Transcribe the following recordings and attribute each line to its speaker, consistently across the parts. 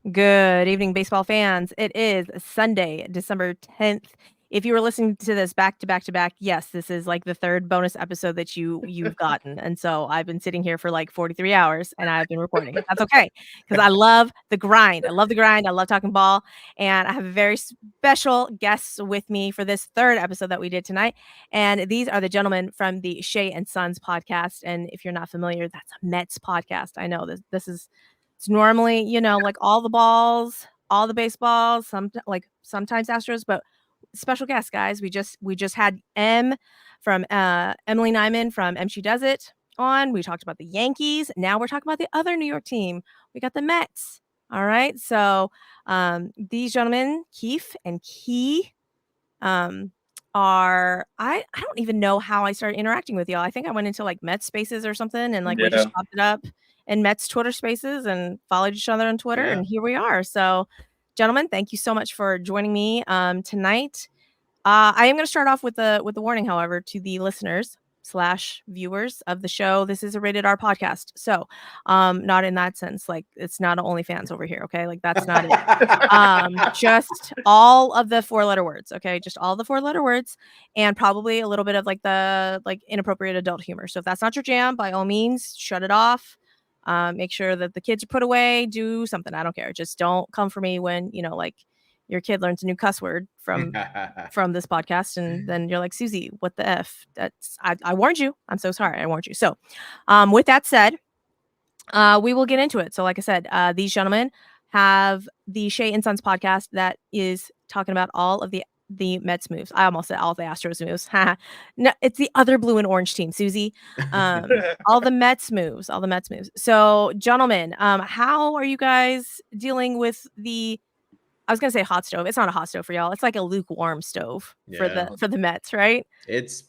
Speaker 1: Good evening, baseball fans. It is Sunday, December 10th. If you were listening to this back to back to back, yes, this is like the third bonus episode that you've gotten. And so I've been sitting here for like 43 hours and I've been recording. That's okay because I love the grind. I love the grind. I love talking ball. And I have a very special guests with me for this third episode that we did tonight. And these are the gentlemen from the Shea&Sons podcast. And if you're not familiar, that's a Mets podcast. I know this is it's normally, like all the balls, all the baseballs, sometimes Astros, but special guest, guys. We just had from Emily Nyman from She Does It on. We talked about the Yankees. Now we're talking about the other New York team. We got the Mets. All right. So these gentlemen, Keith and Key, I don't even know how I started interacting with y'all. I think I went into like Mets spaces or something and we just popped it up in Mets Twitter spaces and followed each other on Twitter and here we are. So gentlemen, thank you so much for joining me tonight. I am going to start off with the warning, however, to the listeners / viewers of the show. This is a rated R podcast. So not in that sense, like it's not OnlyFans over here. Okay. Like that's not it. Just all of the 4-letter words. Okay. Just all the 4-letter words and probably a little bit of like the inappropriate adult humor. So if that's not your jam, by all means, shut it off. Make sure that the kids are put away, do something. I don't care. Just don't come for me when, your kid learns a new cuss word from this podcast. And then you're like, Suzy, what the F? I warned you. I'm so sorry. I warned you. So with that said, we will get into it. So like I said, these gentlemen have the Shea&Sons podcast that is talking about all of the Mets moves. I almost said all the Astros moves. No, it's the other blue and orange team, Suzy. All the Mets moves. So gentlemen, how are you guys dealing with I was gonna say hot stove. It's not a hot stove for y'all. It's like a lukewarm stove for the Mets, right?
Speaker 2: It's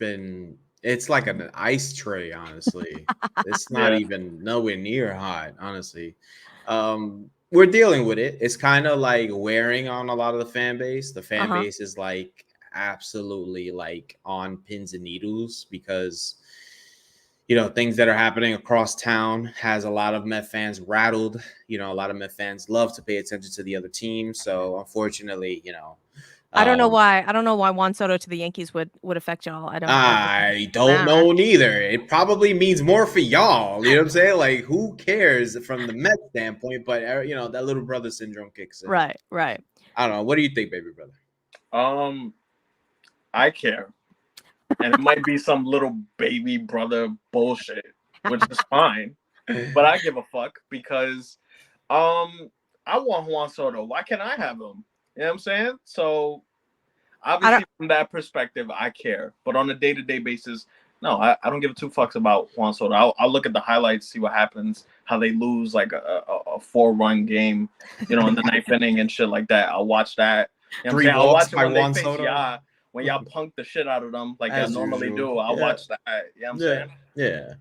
Speaker 2: like an ice tray, honestly. It's not even nowhere near hot, honestly. We're dealing with it. It's kind of like wearing on a lot of the fan base. The fan base is like absolutely like on pins and needles because things that are happening across town has a lot of Met fans rattled. A lot of Met fans love to pay attention to the other team. So unfortunately,
Speaker 1: I don't know why. I don't know why Juan Soto to the Yankees would affect y'all.
Speaker 2: I don't know neither. It probably means more for y'all. You know what I'm saying? Like, who cares from the Mets standpoint? But that little brother syndrome kicks in.
Speaker 1: Right.
Speaker 2: I don't know. What do you think, baby brother?
Speaker 3: I care. And it might be some little baby brother bullshit, which is fine. But I give a fuck because I want Juan Soto. Why can't I have him? You know what I'm saying? So obviously from that perspective, I care. But on a day-to-day basis, no, I don't give 2 fucks about Juan Soto. I'll look at the highlights, see what happens, how they lose like a 4-run game, in the 9th inning and shit like that. I'll watch that. You know what I'm saying? I'll watch it when they face when y'all punk the shit out of them like I normally do. I'll watch that. You know what I'm saying?
Speaker 2: Yeah.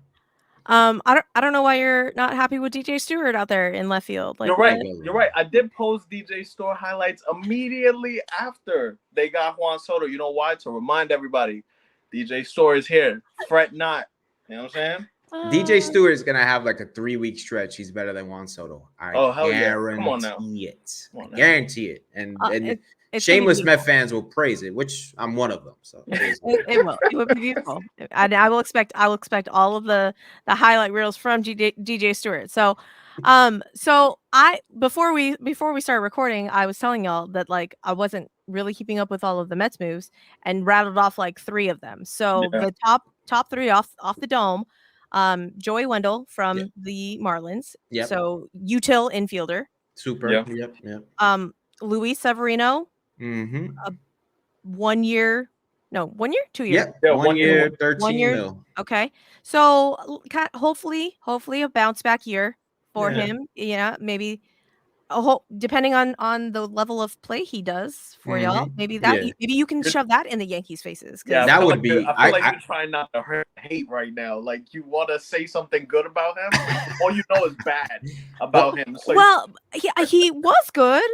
Speaker 1: I don't know why you're not happy with DJ Stewart out there in left field. Like,
Speaker 3: You're right. I did post DJ Stewart highlights immediately after they got Juan Soto. You know why? To remind everybody, DJ Stewart is here. Fret not. You know what I'm saying?
Speaker 2: DJ Stewart is gonna have like a 3-week stretch. He's better than Juan Soto. I guarantee
Speaker 3: Come on now.
Speaker 2: it. Guarantee it. And shameless Met fans will praise it, which I'm one of them. So
Speaker 1: it will. It would be beautiful. I will expect all of the highlight reels from DJ Stewart. So before we started recording, I was telling y'all that like I wasn't really keeping up with all of the Mets moves and rattled off like 3 of them. So the top 3 off the dome. Joey Wendell from the Marlins.
Speaker 2: Yep.
Speaker 1: So Util infielder.
Speaker 2: Super. Yep.
Speaker 1: Luis Severino. 1 year. No, 1 year, 2 years.
Speaker 2: Yeah, 1 year, 13 mil.
Speaker 1: Okay. So hopefully a bounce back year for him. Yeah, maybe depending on the level of play he does for y'all. Maybe maybe you can shove that in the Yankees' faces.
Speaker 2: Yeah, that would be.
Speaker 3: I feel like you're trying not to hate right now. Like you want to say something good about him. All you know is bad about him. So
Speaker 1: he was good.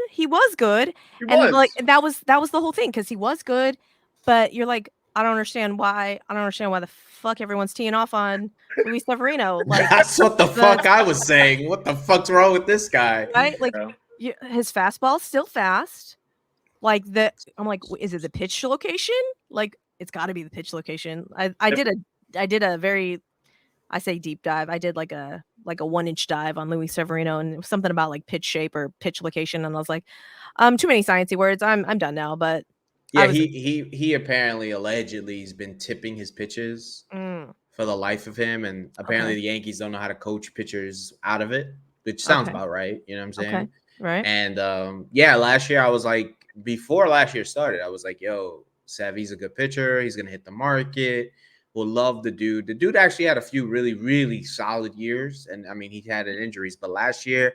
Speaker 1: Like that was the whole thing because he was good. But you're like, I don't understand why the fuck everyone's teeing off on Luis Severino. Like
Speaker 2: that's what the fuck I was saying. What the fuck's wrong with this guy?
Speaker 1: Right? Like his fastball's still fast. Like I'm like, is it the pitch location? Like, it's got to be the pitch location. I did a very, I say deep dive. I did like a 1-inch dive on Luis Severino, and it was something about like pitch shape or pitch location, and I was like, too many sciencey words. I'm done now. But
Speaker 2: yeah, he apparently allegedly has been tipping his pitches for the life of him, and apparently the Yankees don't know how to coach pitchers out of it, which sounds about right. You know what I'm saying?
Speaker 1: Okay. Right.
Speaker 2: And yeah, last year I was like, before last year started, I was like, yo, Savvy's a good pitcher. He's gonna hit the market. We'll love the dude. The dude actually had a few really, really solid years, and I mean, he had injuries, but last year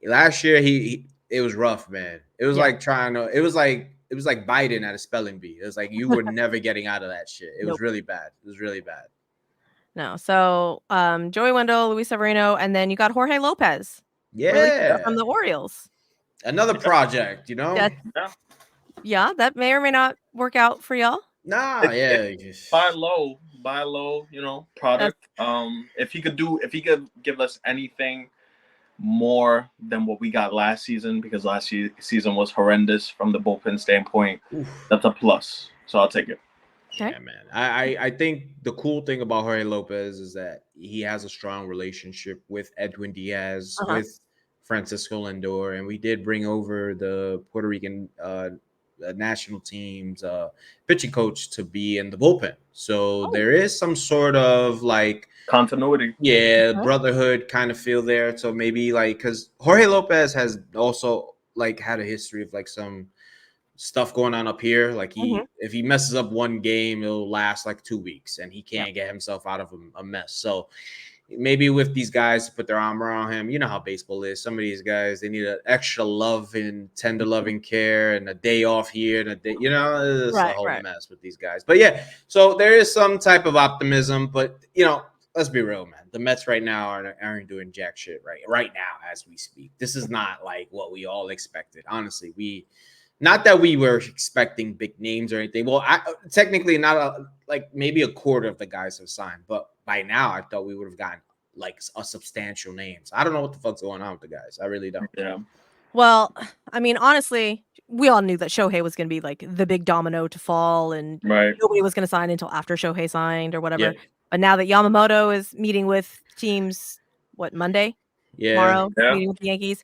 Speaker 2: he it was rough, man. It was like it was like Biden at a spelling bee. It was like you were never getting out of that shit. It was really bad. It was really bad.
Speaker 1: No, so Joey Wendell, Luis Severino, and then you got Jorge Lopez.
Speaker 2: Yeah,
Speaker 1: from the Orioles.
Speaker 2: Another project, you know.
Speaker 1: Yeah, that may or may not work out for y'all.
Speaker 2: Nah, yeah.
Speaker 3: Buy low, you know, product. If he could give us anything more than what we got last season, because last season was horrendous from the bullpen standpoint, that's a plus. So I'll take it.
Speaker 2: Okay. Yeah, man. I think the cool thing about Jorge Lopez is that he has a strong relationship with Edwin Diaz, with Francisco Lindor, and we did bring over the Puerto Rican national team's pitching coach to be in the bullpen. So there is some sort of like
Speaker 3: continuity.
Speaker 2: Yeah, brotherhood kind of feel there. So maybe like, because Jorge Lopez has also like had a history of like some stuff going on up here. Like if he messes up one game, it'll last like 2 weeks and he can't get himself out of a mess. So maybe with these guys to put their arm around him, you know how baseball is. Some of these guys, they need an extra love and tender loving care and a day off here and a day, you know, it's a whole mess with these guys. But yeah, so there is some type of optimism, but you know, let's be real, man. The Mets right now aren't doing jack shit right now as we speak. This is not like what we all expected. Honestly, not that we were expecting big names or anything. Well, technically not like maybe a quarter of the guys have signed, but by now I thought we would have gotten like a substantial names. I don't know what the fuck's going on with the guys. I really don't.
Speaker 3: Yeah.
Speaker 1: Well, I mean, honestly, we all knew that Shohei was going to be like the big domino to fall, and nobody was going to sign until after Shohei signed or whatever. Yeah. But now that Yamamoto is meeting with teams, Monday? Tomorrow, meeting with the Yankees.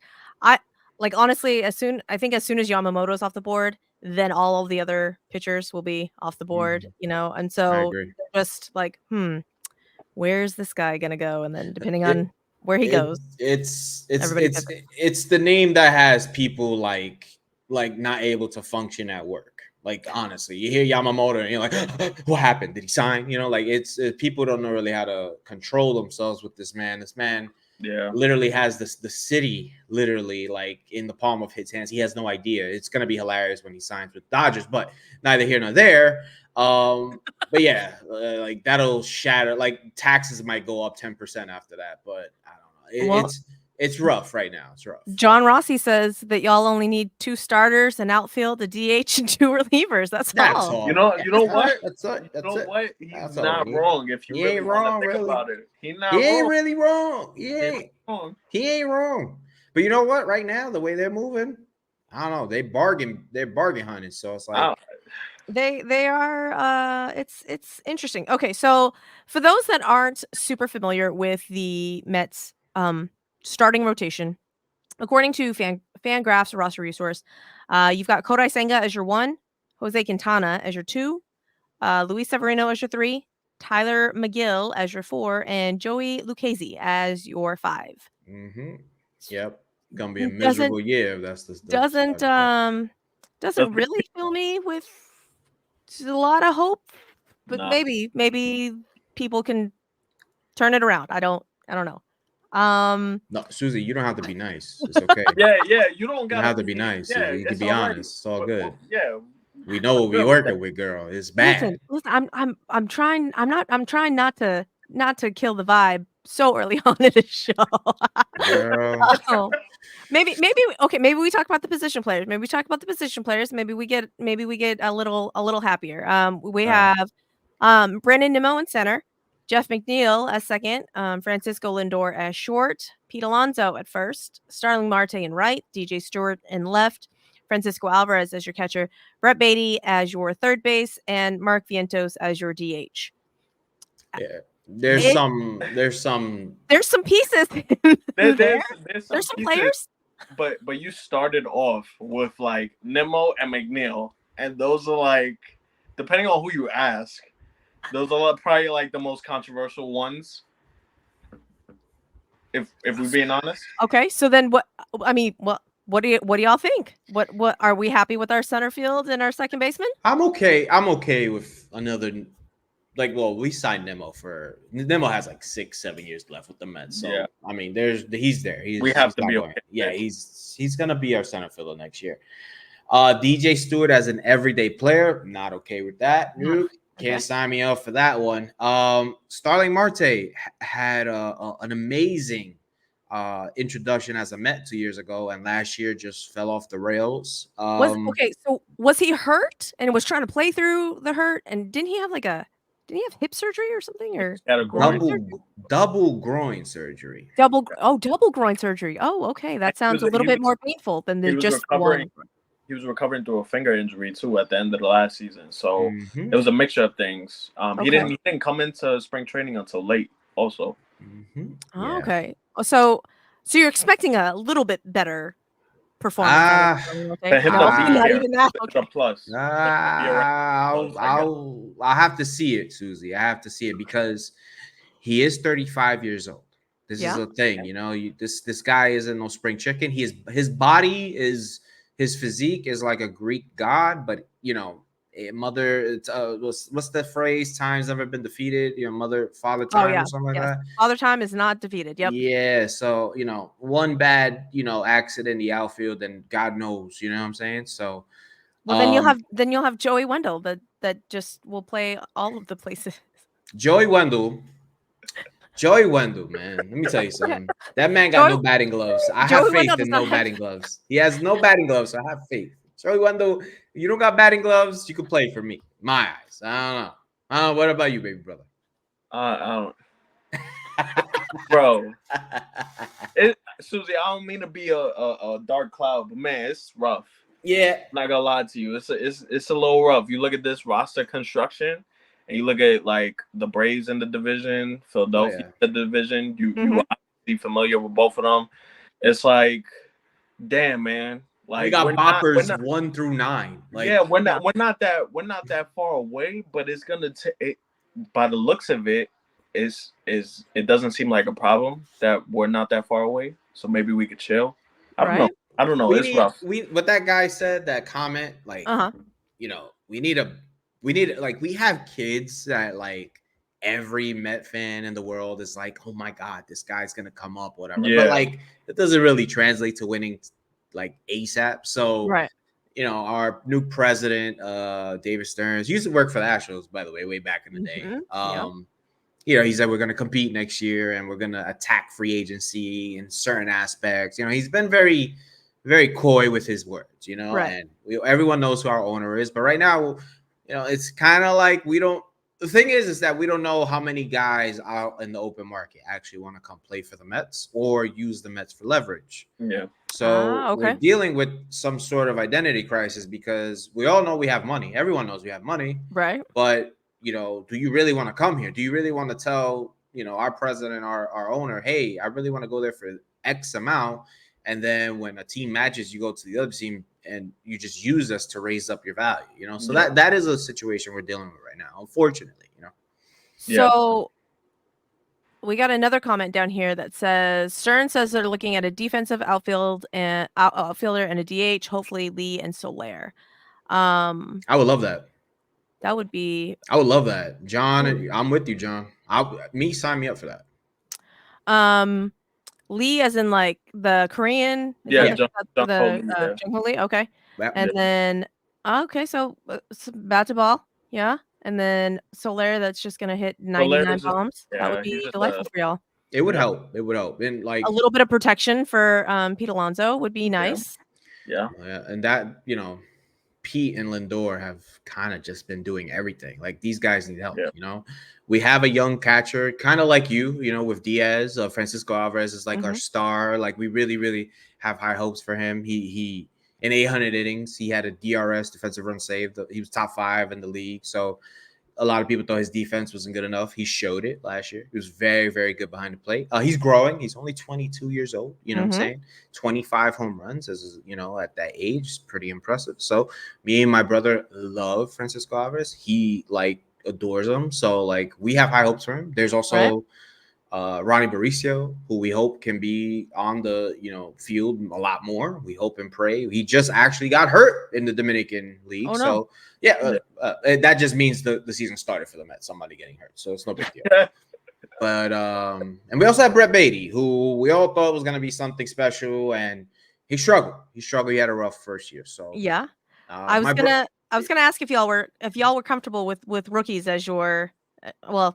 Speaker 1: Honestly, as soon as Yamamoto's off the board, then all of the other pitchers will be off the board, you know? And so just like, where's this guy going to go? And then depending on where he goes,
Speaker 2: it's the name that has people like not able to function at work. Like, honestly, you hear Yamamoto and you're like, what happened? Did he sign? You know, like it's people don't know really how to control themselves with this man. This man literally has the city literally like in the palm of his hands. He has no idea. It's going to be hilarious when he signs with Dodgers, but neither here nor there. But yeah, like that'll shatter, like taxes might go up 10% after that, but I don't know. It's rough right now. It's rough.
Speaker 1: John Rossi says that y'all only need 2 starters, an outfield, a DH, and 2 relievers. That's all.
Speaker 3: You know what?
Speaker 2: That's it.
Speaker 3: He's not wrong. If you really want to think about it,
Speaker 2: he ain't really wrong. He ain't wrong. But you know what? Right now, the way they're moving, I don't know. They're bargain hunting. So it's like
Speaker 1: they are. It's interesting. Okay, so for those that aren't super familiar with the Mets starting rotation, according to Fangraphs roster resource, you've got Kodai Senga as your 1, Jose Quintana as your 2, Luis Severino as your 3, Tyler McGill as your 4, and Joey Lucchesi as your 5.
Speaker 2: Yep, gonna be a miserable year.
Speaker 1: Doesn't really fill me with a lot of hope, but maybe people can turn it around. I don't know.
Speaker 2: No, Suzy, you don't have to be nice. It's okay.
Speaker 3: You don't
Speaker 2: have to be nice. You can be honest. It's all good.
Speaker 3: Yeah,
Speaker 2: we know what we're working with, girl. It's bad.
Speaker 1: Listen, I'm trying not to kill the vibe so early on in the show. Girl. Maybe we talk about the position players. Maybe we get a little happier. We have Brandon Nimmo in center. Jeff McNeil as second, Francisco Lindor as short, Pete Alonso at first, Starling Marte in right, DJ Stewart in left, Francisco Alvarez as your catcher, Brett Beatty as your third base, and Mark Vientos as your DH.
Speaker 2: Yeah, there's some
Speaker 1: pieces
Speaker 3: There's
Speaker 1: some
Speaker 3: pieces,
Speaker 1: players,
Speaker 3: but you started off with like Nimmo and McNeil, and those are like, depending on who you ask, those are probably like the most controversial ones. If we're being honest.
Speaker 1: Okay, so then what? I mean, what do y'all think? What are we happy with our center field and our second baseman?
Speaker 2: I'm okay with another. Like, well, we signed Nimmo has like 6-7 years left with the Mets. So
Speaker 3: yeah.
Speaker 2: I mean, he's there.
Speaker 3: We have to be okay.
Speaker 2: Yeah, he's gonna be our center fielder next year. DJ Stewart as an everyday player, not okay with that. Nope. Can't sign me up for that one. Starling Marte had an amazing introduction as a Met 2 years ago, and last year just fell off the rails.
Speaker 1: So was he hurt and was trying to play through the hurt? And didn't he have hip surgery or something? Or
Speaker 2: double groin surgery?
Speaker 1: Double groin surgery. Oh, okay. That sounds a little bit more painful than just one.
Speaker 3: He was recovering through a finger injury too at the end of the last season, so it was a mixture of things. He didn't come into spring training until late, also.
Speaker 1: Oh, okay. So you're expecting a little bit better performance. Not even that. Okay.
Speaker 3: A plus.
Speaker 2: I'll have to see it, Suzy. I have to see it because he is 35 years old. This is a thing, this guy isn't no spring chicken. His body is. His physique is like a Greek god, but what's the phrase? Time's never been defeated. Father time or something like that.
Speaker 1: Father time is not defeated. Yep.
Speaker 2: Yeah. So one bad accident in the outfield, and God knows. You know what I'm saying? So.
Speaker 1: Well, then you'll have Joey Wendell that just will play all of the places.
Speaker 2: Joey Wendell, man. Let me tell you something. That man got no batting gloves. I have faith in no batting gloves. He has no batting gloves, so I have faith. Joey Wendell, you don't got batting gloves, you can play for me. My eyes. I don't know. What about you, baby brother?
Speaker 3: I don't. Bro. Suzy, I don't mean to be a dark cloud, but man, it's rough.
Speaker 2: Yeah.
Speaker 3: I'm not gonna lie to you. It's a little rough. You look at this roster construction. And you look at like the Braves in the division, Philadelphia the division. You obviously familiar with both of them. It's like, damn, man. Like
Speaker 2: we got boppers 1 through 9. Like,
Speaker 3: we're not that far away, but it's gonna take. By the looks of it, it doesn't seem like a problem that we're not that far away. So maybe we could chill. I don't know. It's rough.
Speaker 2: What that guy said, that comment, like, we have kids that like every Met fan in the world is like, oh my God, this guy's gonna come up, whatever. Yeah. But like it doesn't really translate to winning like ASAP. So our new president, David Stearns, used to work for the Astros, by the way back in the day. He said we're gonna compete next year and we're gonna attack free agency in certain aspects. He's been very, very coy with his words, and everyone knows who our owner is, but right now. It's kind of like the thing is that we don't know how many guys out in the open market actually want to come play for the Mets or use the Mets for leverage.
Speaker 3: Yeah.
Speaker 2: So we're dealing with some sort of identity crisis because we all know we have money. Everyone knows we have money.
Speaker 1: Right.
Speaker 2: But, do you really want to come here? Do you really want to tell, our president, our owner, hey, I really want to go there for X amount. And then when a team matches, you go to the other team and you just use us to raise up your value, So that is a situation we're dealing with right now, unfortunately,
Speaker 1: So we got another comment down here that says Stern says they're looking at a defensive outfielder and a DH, hopefully Lee and Soler.
Speaker 2: I would love that.
Speaker 1: That would be.
Speaker 2: I would love that, John. I'm with you, John. Sign me up for that.
Speaker 1: Lee, as in like the Korean, Lee. Okay, and then so bat to ball, and then Soler that's just gonna hit 99 bombs. That would be delightful for y'all.
Speaker 2: It would help. It would help, and like
Speaker 1: a little bit of protection for Pete Alonso would be nice.
Speaker 3: Yeah,
Speaker 2: and that Pete and Lindor have kind of just been doing everything. Like these guys need help. You know, we have a young catcher, kind of like you know, with Diaz. Francisco Alvarez is like our star. Like we really, really have high hopes for him. He in 800 innings, he had a DRS, defensive run saved. He was top 5 in the league. So a lot of people thought his defense wasn't good enough. He showed it last year. He was very, very good behind the plate. He's growing. He's only 22 years old. You know what I'm saying? 25 home runs, as you know, at that age is pretty impressive. So me and my brother love Francisco Alvarez. He like adores him. So like we have high hopes for him. There's also Ronnie Mauricio, who we hope can be on the field a lot more. We hope and pray. He just actually got hurt in the Dominican League, so that just means the season started for the Mets. Somebody getting hurt, so it's no big deal. But and we also have Brett Beatty, who we all thought was going to be something special, and he struggled. He had a rough first year. So
Speaker 1: yeah, I was gonna ask if y'all were comfortable with rookies as your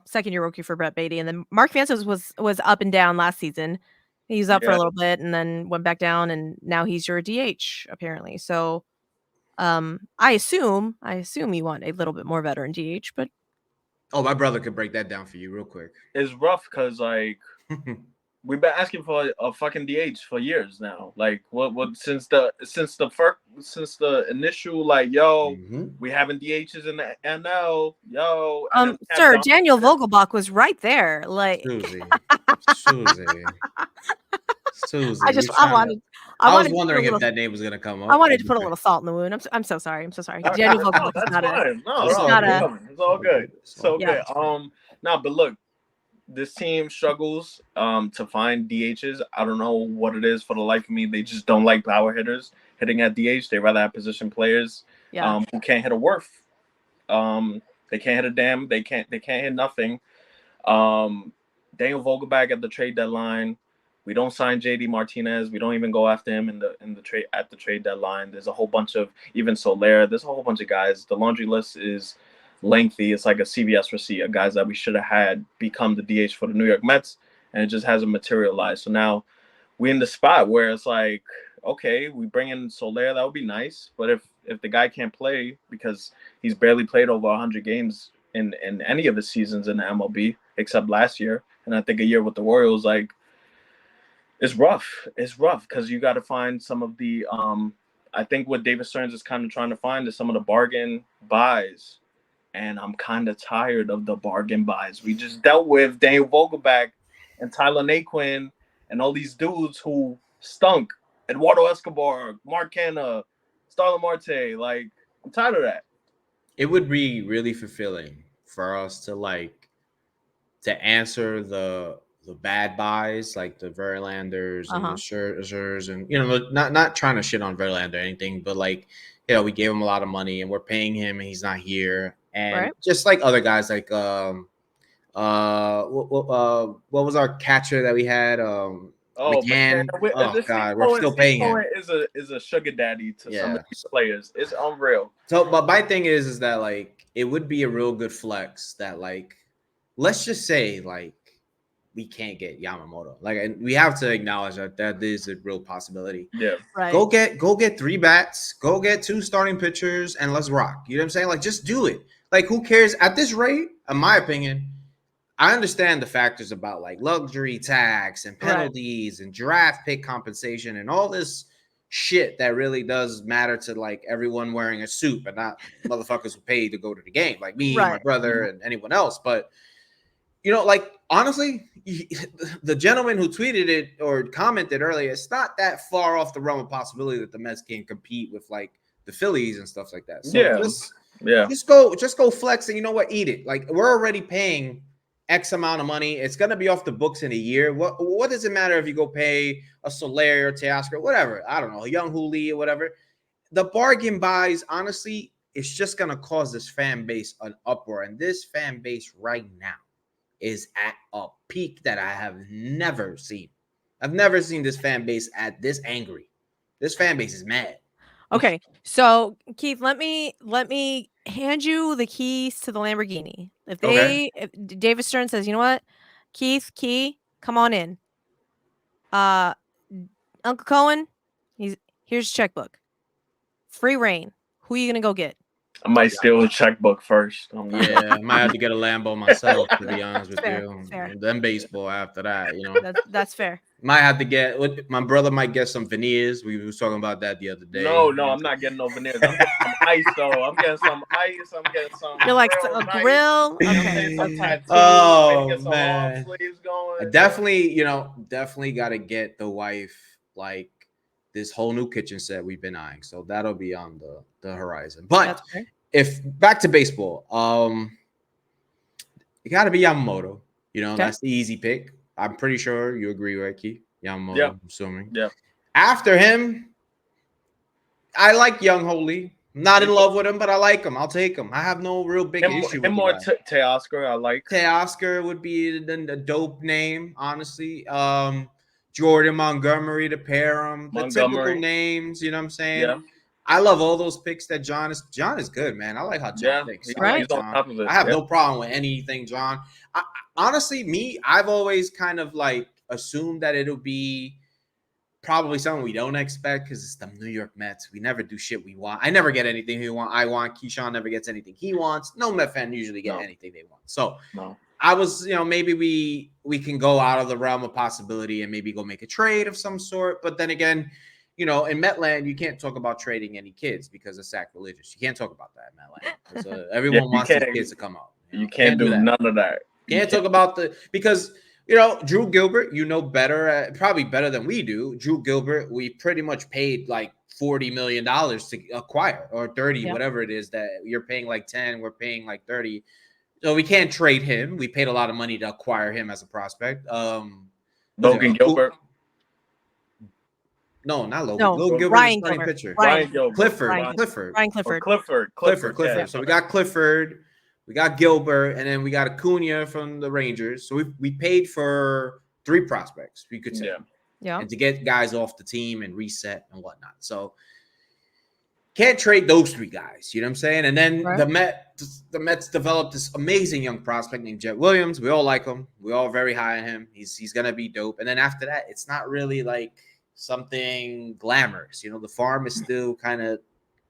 Speaker 1: second year rookie for Brett Beatty, and then Mark Francis was up and down last season. He was up for a little bit and then went back down, and now he's your DH apparently. So, I assume you want a little bit more veteran DH, but
Speaker 2: my brother could break that down for you real quick.
Speaker 3: It's rough because like we've been asking for a fucking DH for years now. Like what since the initial like we having DHs in the NL
Speaker 1: sir, Daniel Vogelbach was right there. Like
Speaker 2: Suzy.
Speaker 1: I
Speaker 2: was wondering if that name was gonna come up.
Speaker 1: I wanted to put a little salt in the wound. I'm so sorry. Daniel Vogelbach is not
Speaker 3: fine. It's all good. So good. But look, this team struggles to find DHs. I don't know what it is for the life of me. They just don't like power hitters hitting at DH. They rather have position players who can't hit a worth. They can't hit a damn. They can't hit nothing. Daniel Vogelbach at the trade deadline. We don't sign JD Martinez. We don't even go after him in the trade at the trade deadline. There's a whole bunch of even Soler. There's a whole bunch of guys. The laundry list is lengthy. It's like a CVS receipt of guys that we should have had become the DH for the New York Mets, and it just hasn't materialized. So now we're in the spot where it's like, okay, we bring in Soler, that would be nice. But if the guy can't play because he's barely played over 100 games in any of the seasons in the MLB except last year, and I think a year with the Royals, like it's rough. It's rough because you got to find some of the I think what David Stearns is kind of trying to find is some of the bargain buys. And I'm kind of tired of the bargain buys. We just dealt with Daniel Vogelbach and Tyler Naquin and all these dudes who stunk. Eduardo Escobar, Mark Canha, Starlin Marte. Like, I'm tired of that.
Speaker 2: It would be really fulfilling for us to answer the bad buys, like the Verlanders and the Scherzers, and not trying to shit on Verlander or anything, but like we gave him a lot of money and we're paying him and he's not here. And just like other guys, like what was our catcher that we had? McCann. God, we're still paying him.
Speaker 3: Is a sugar daddy to some of these players. It's unreal.
Speaker 2: So, but my thing is that like it would be a real good flex that like let's just say like we can't get Yamamoto. Like, and we have to acknowledge that is a real possibility.
Speaker 3: Yeah.
Speaker 1: Right.
Speaker 2: Go get 3 bats, go get 2 starting pitchers, and let's rock. You know what I'm saying? Like, just do it. Like, who cares? At this rate, in my opinion, I understand the factors about like luxury tax and penalties and draft pick compensation and all this shit that really does matter to like everyone wearing a suit, but not motherfuckers who paid to go to the game, like me, my brother, and anyone else. But like honestly, the gentleman who tweeted it or commented earlier, it's not that far off the realm of possibility that the Mets can compete with like the Phillies and stuff like that. So just go flex, and you know what? Eat it. Like, we're already paying X amount of money. It's gonna be off the books in a year. What does it matter if you go pay a Soler or Teoscar, whatever? I don't know, a young Hooli or whatever. The bargain buys, honestly, it's just gonna cause this fan base an uproar, and this fan base right now is at a peak that I have never seen. I've never seen this fan base at this angry. This fan base is mad.
Speaker 1: Okay, so Keith, let me hand you the keys to the Lamborghini. If David Stern says, you know what, Keith, come on in. Uncle Cohen, here's your checkbook. Free reign. Who are you gonna go get?
Speaker 3: I might steal a checkbook first.
Speaker 2: I might have to get a Lambo myself, to be honest with you.
Speaker 1: Fair.
Speaker 2: Then baseball after that,
Speaker 1: That's fair.
Speaker 2: Might have to get. My brother might get some veneers. We was talking about that the other day.
Speaker 3: No, I'm not getting no veneers. I'm getting some ice though. I'm getting some ice. I'm getting some.
Speaker 1: You're like a
Speaker 3: nice.
Speaker 1: grill. Okay.
Speaker 3: Some tattoos,
Speaker 2: Oh
Speaker 3: get some
Speaker 2: man,
Speaker 3: arm sleeves going.
Speaker 2: I definitely got to get the wife like this whole new kitchen set we've been eyeing. So that'll be on the horizon. But if back to baseball, it got to be Yamamoto. That's the easy pick. I'm pretty sure you agree, right, Key? Yamamoto,
Speaker 3: yep.
Speaker 2: I'm assuming.
Speaker 3: Yeah.
Speaker 2: After him, I like Young Holy. Not in love with him, but I like him. I'll take him. I have no real big issue with him.
Speaker 3: More Teoscar, I like.
Speaker 2: Teoscar would be the dope name, honestly. Jordan Montgomery to pair him. The typical names, you know what I'm saying?
Speaker 3: Yeah.
Speaker 2: I love all those picks that John is good, man. I like how John thinks.
Speaker 3: He's on top of it.
Speaker 2: I have no problem with anything, John. Honestly, I've always kind of like assumed that it'll be probably something we don't expect because it's the New York Mets. We never do shit we want. I never get anything I want. Keyshawn never gets anything he wants. No Met fan usually get anything they want. So I was, maybe we can go out of the realm of possibility and maybe go make a trade of some sort. But then again, in Metland, you can't talk about trading any kids because it's sacrilegious. You can't talk about that in Metland. Everyone wants these kids to come out.
Speaker 3: You can't do none of that.
Speaker 2: Can't talk about because Drew Gilbert, probably better than we do. Drew Gilbert, we pretty much paid like $40 million to acquire, or 30, whatever it is that you're paying like 10, we're paying like 30. So we can't trade him. We paid a lot of money to acquire him as a prospect.
Speaker 3: Logan Gilbert.
Speaker 2: No, not Logan.
Speaker 1: No,
Speaker 2: Logan Gilbert
Speaker 1: Ryan
Speaker 2: is starting
Speaker 1: Gilbert.
Speaker 2: pitcher.
Speaker 3: Ryan Gilbert.
Speaker 2: Clifford.
Speaker 3: Yeah.
Speaker 2: So we got Clifford. We got Gilbert, and then we got Acuna from the Rangers. So we paid for 3 prospects, we could say.
Speaker 1: Yeah.
Speaker 2: And to get guys off the team and reset and whatnot. So can't trade those 3 guys. You know what I'm saying? And then the Mets developed this amazing young prospect named Jet Williams. We all like him. We're all very high on him. He's gonna be dope. And then after that, it's not really like something glamorous. The farm is still kind of,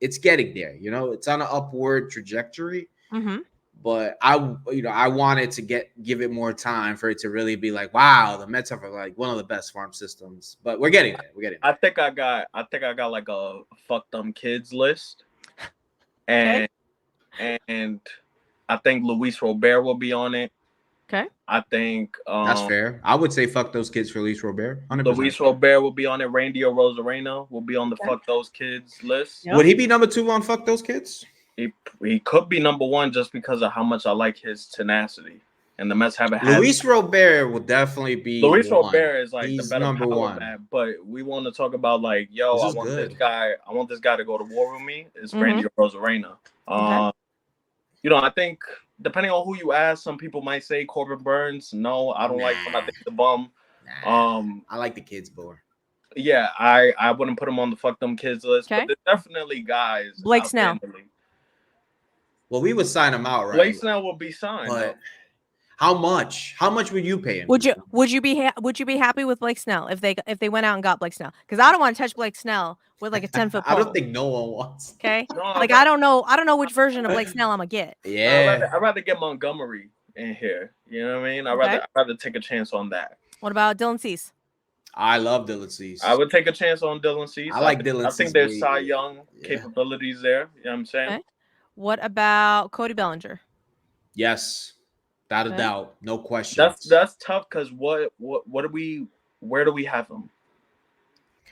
Speaker 2: it's getting there. It's on an upward trajectory.
Speaker 1: Mm-hmm.
Speaker 2: But I wanted to give it more time for it to really be like, wow, the Mets have like one of the best farm systems. But we're getting there.
Speaker 3: I think I got like a fuck them kids list, and I think Luis Robert will be on it.
Speaker 1: Okay.
Speaker 3: I think
Speaker 2: that's fair. I would say fuck those kids for Luis Robert. 100%.
Speaker 3: Luis Robert will be on it. Randy Rosarena will be on the fuck those kids list.
Speaker 2: Yep. Would he be number 2 on fuck those kids?
Speaker 3: He could be number 1 just because of how much I like his tenacity. And the Mets haven't had
Speaker 2: Luis Robert will definitely be
Speaker 3: Luis Robert is like
Speaker 2: he's
Speaker 3: the better
Speaker 2: number 1.
Speaker 3: That, but we want to talk about like, I want this guy to go to war with me. It's Randy Rosarena. I think depending on who you ask, some people might say Corbin Burns. No, I don't like him. I think the bum.
Speaker 2: I like the kids more.
Speaker 3: Yeah, I wouldn't put him on the fuck them kids list.
Speaker 1: Okay.
Speaker 3: But there's definitely guys.
Speaker 1: Blake Snell.
Speaker 2: Well, we would sign him out, right?
Speaker 3: Blake Snell will be signed.
Speaker 2: But how much? How much would you pay him?
Speaker 1: Would you be happy with Blake Snell if they went out and got Blake Snell? Because I don't want to touch Blake Snell with like a 10-foot pole.
Speaker 2: I don't think no one wants.
Speaker 1: Okay. I don't know which version of Blake Snell I'm gonna get.
Speaker 3: Yeah. I'd rather get Montgomery in here. You know what I mean? I'd rather take a chance on that.
Speaker 1: What about Dylan Cease?
Speaker 2: I love Dylan Cease.
Speaker 3: I would take a chance on Dylan Cease.
Speaker 2: I like Dylan Cease.
Speaker 3: I think there's Cy Young capabilities there. You know what I'm saying?
Speaker 1: Okay. What about Cody Bellinger?
Speaker 2: Yes, without a doubt, no question.
Speaker 3: That's tough because where do we have him?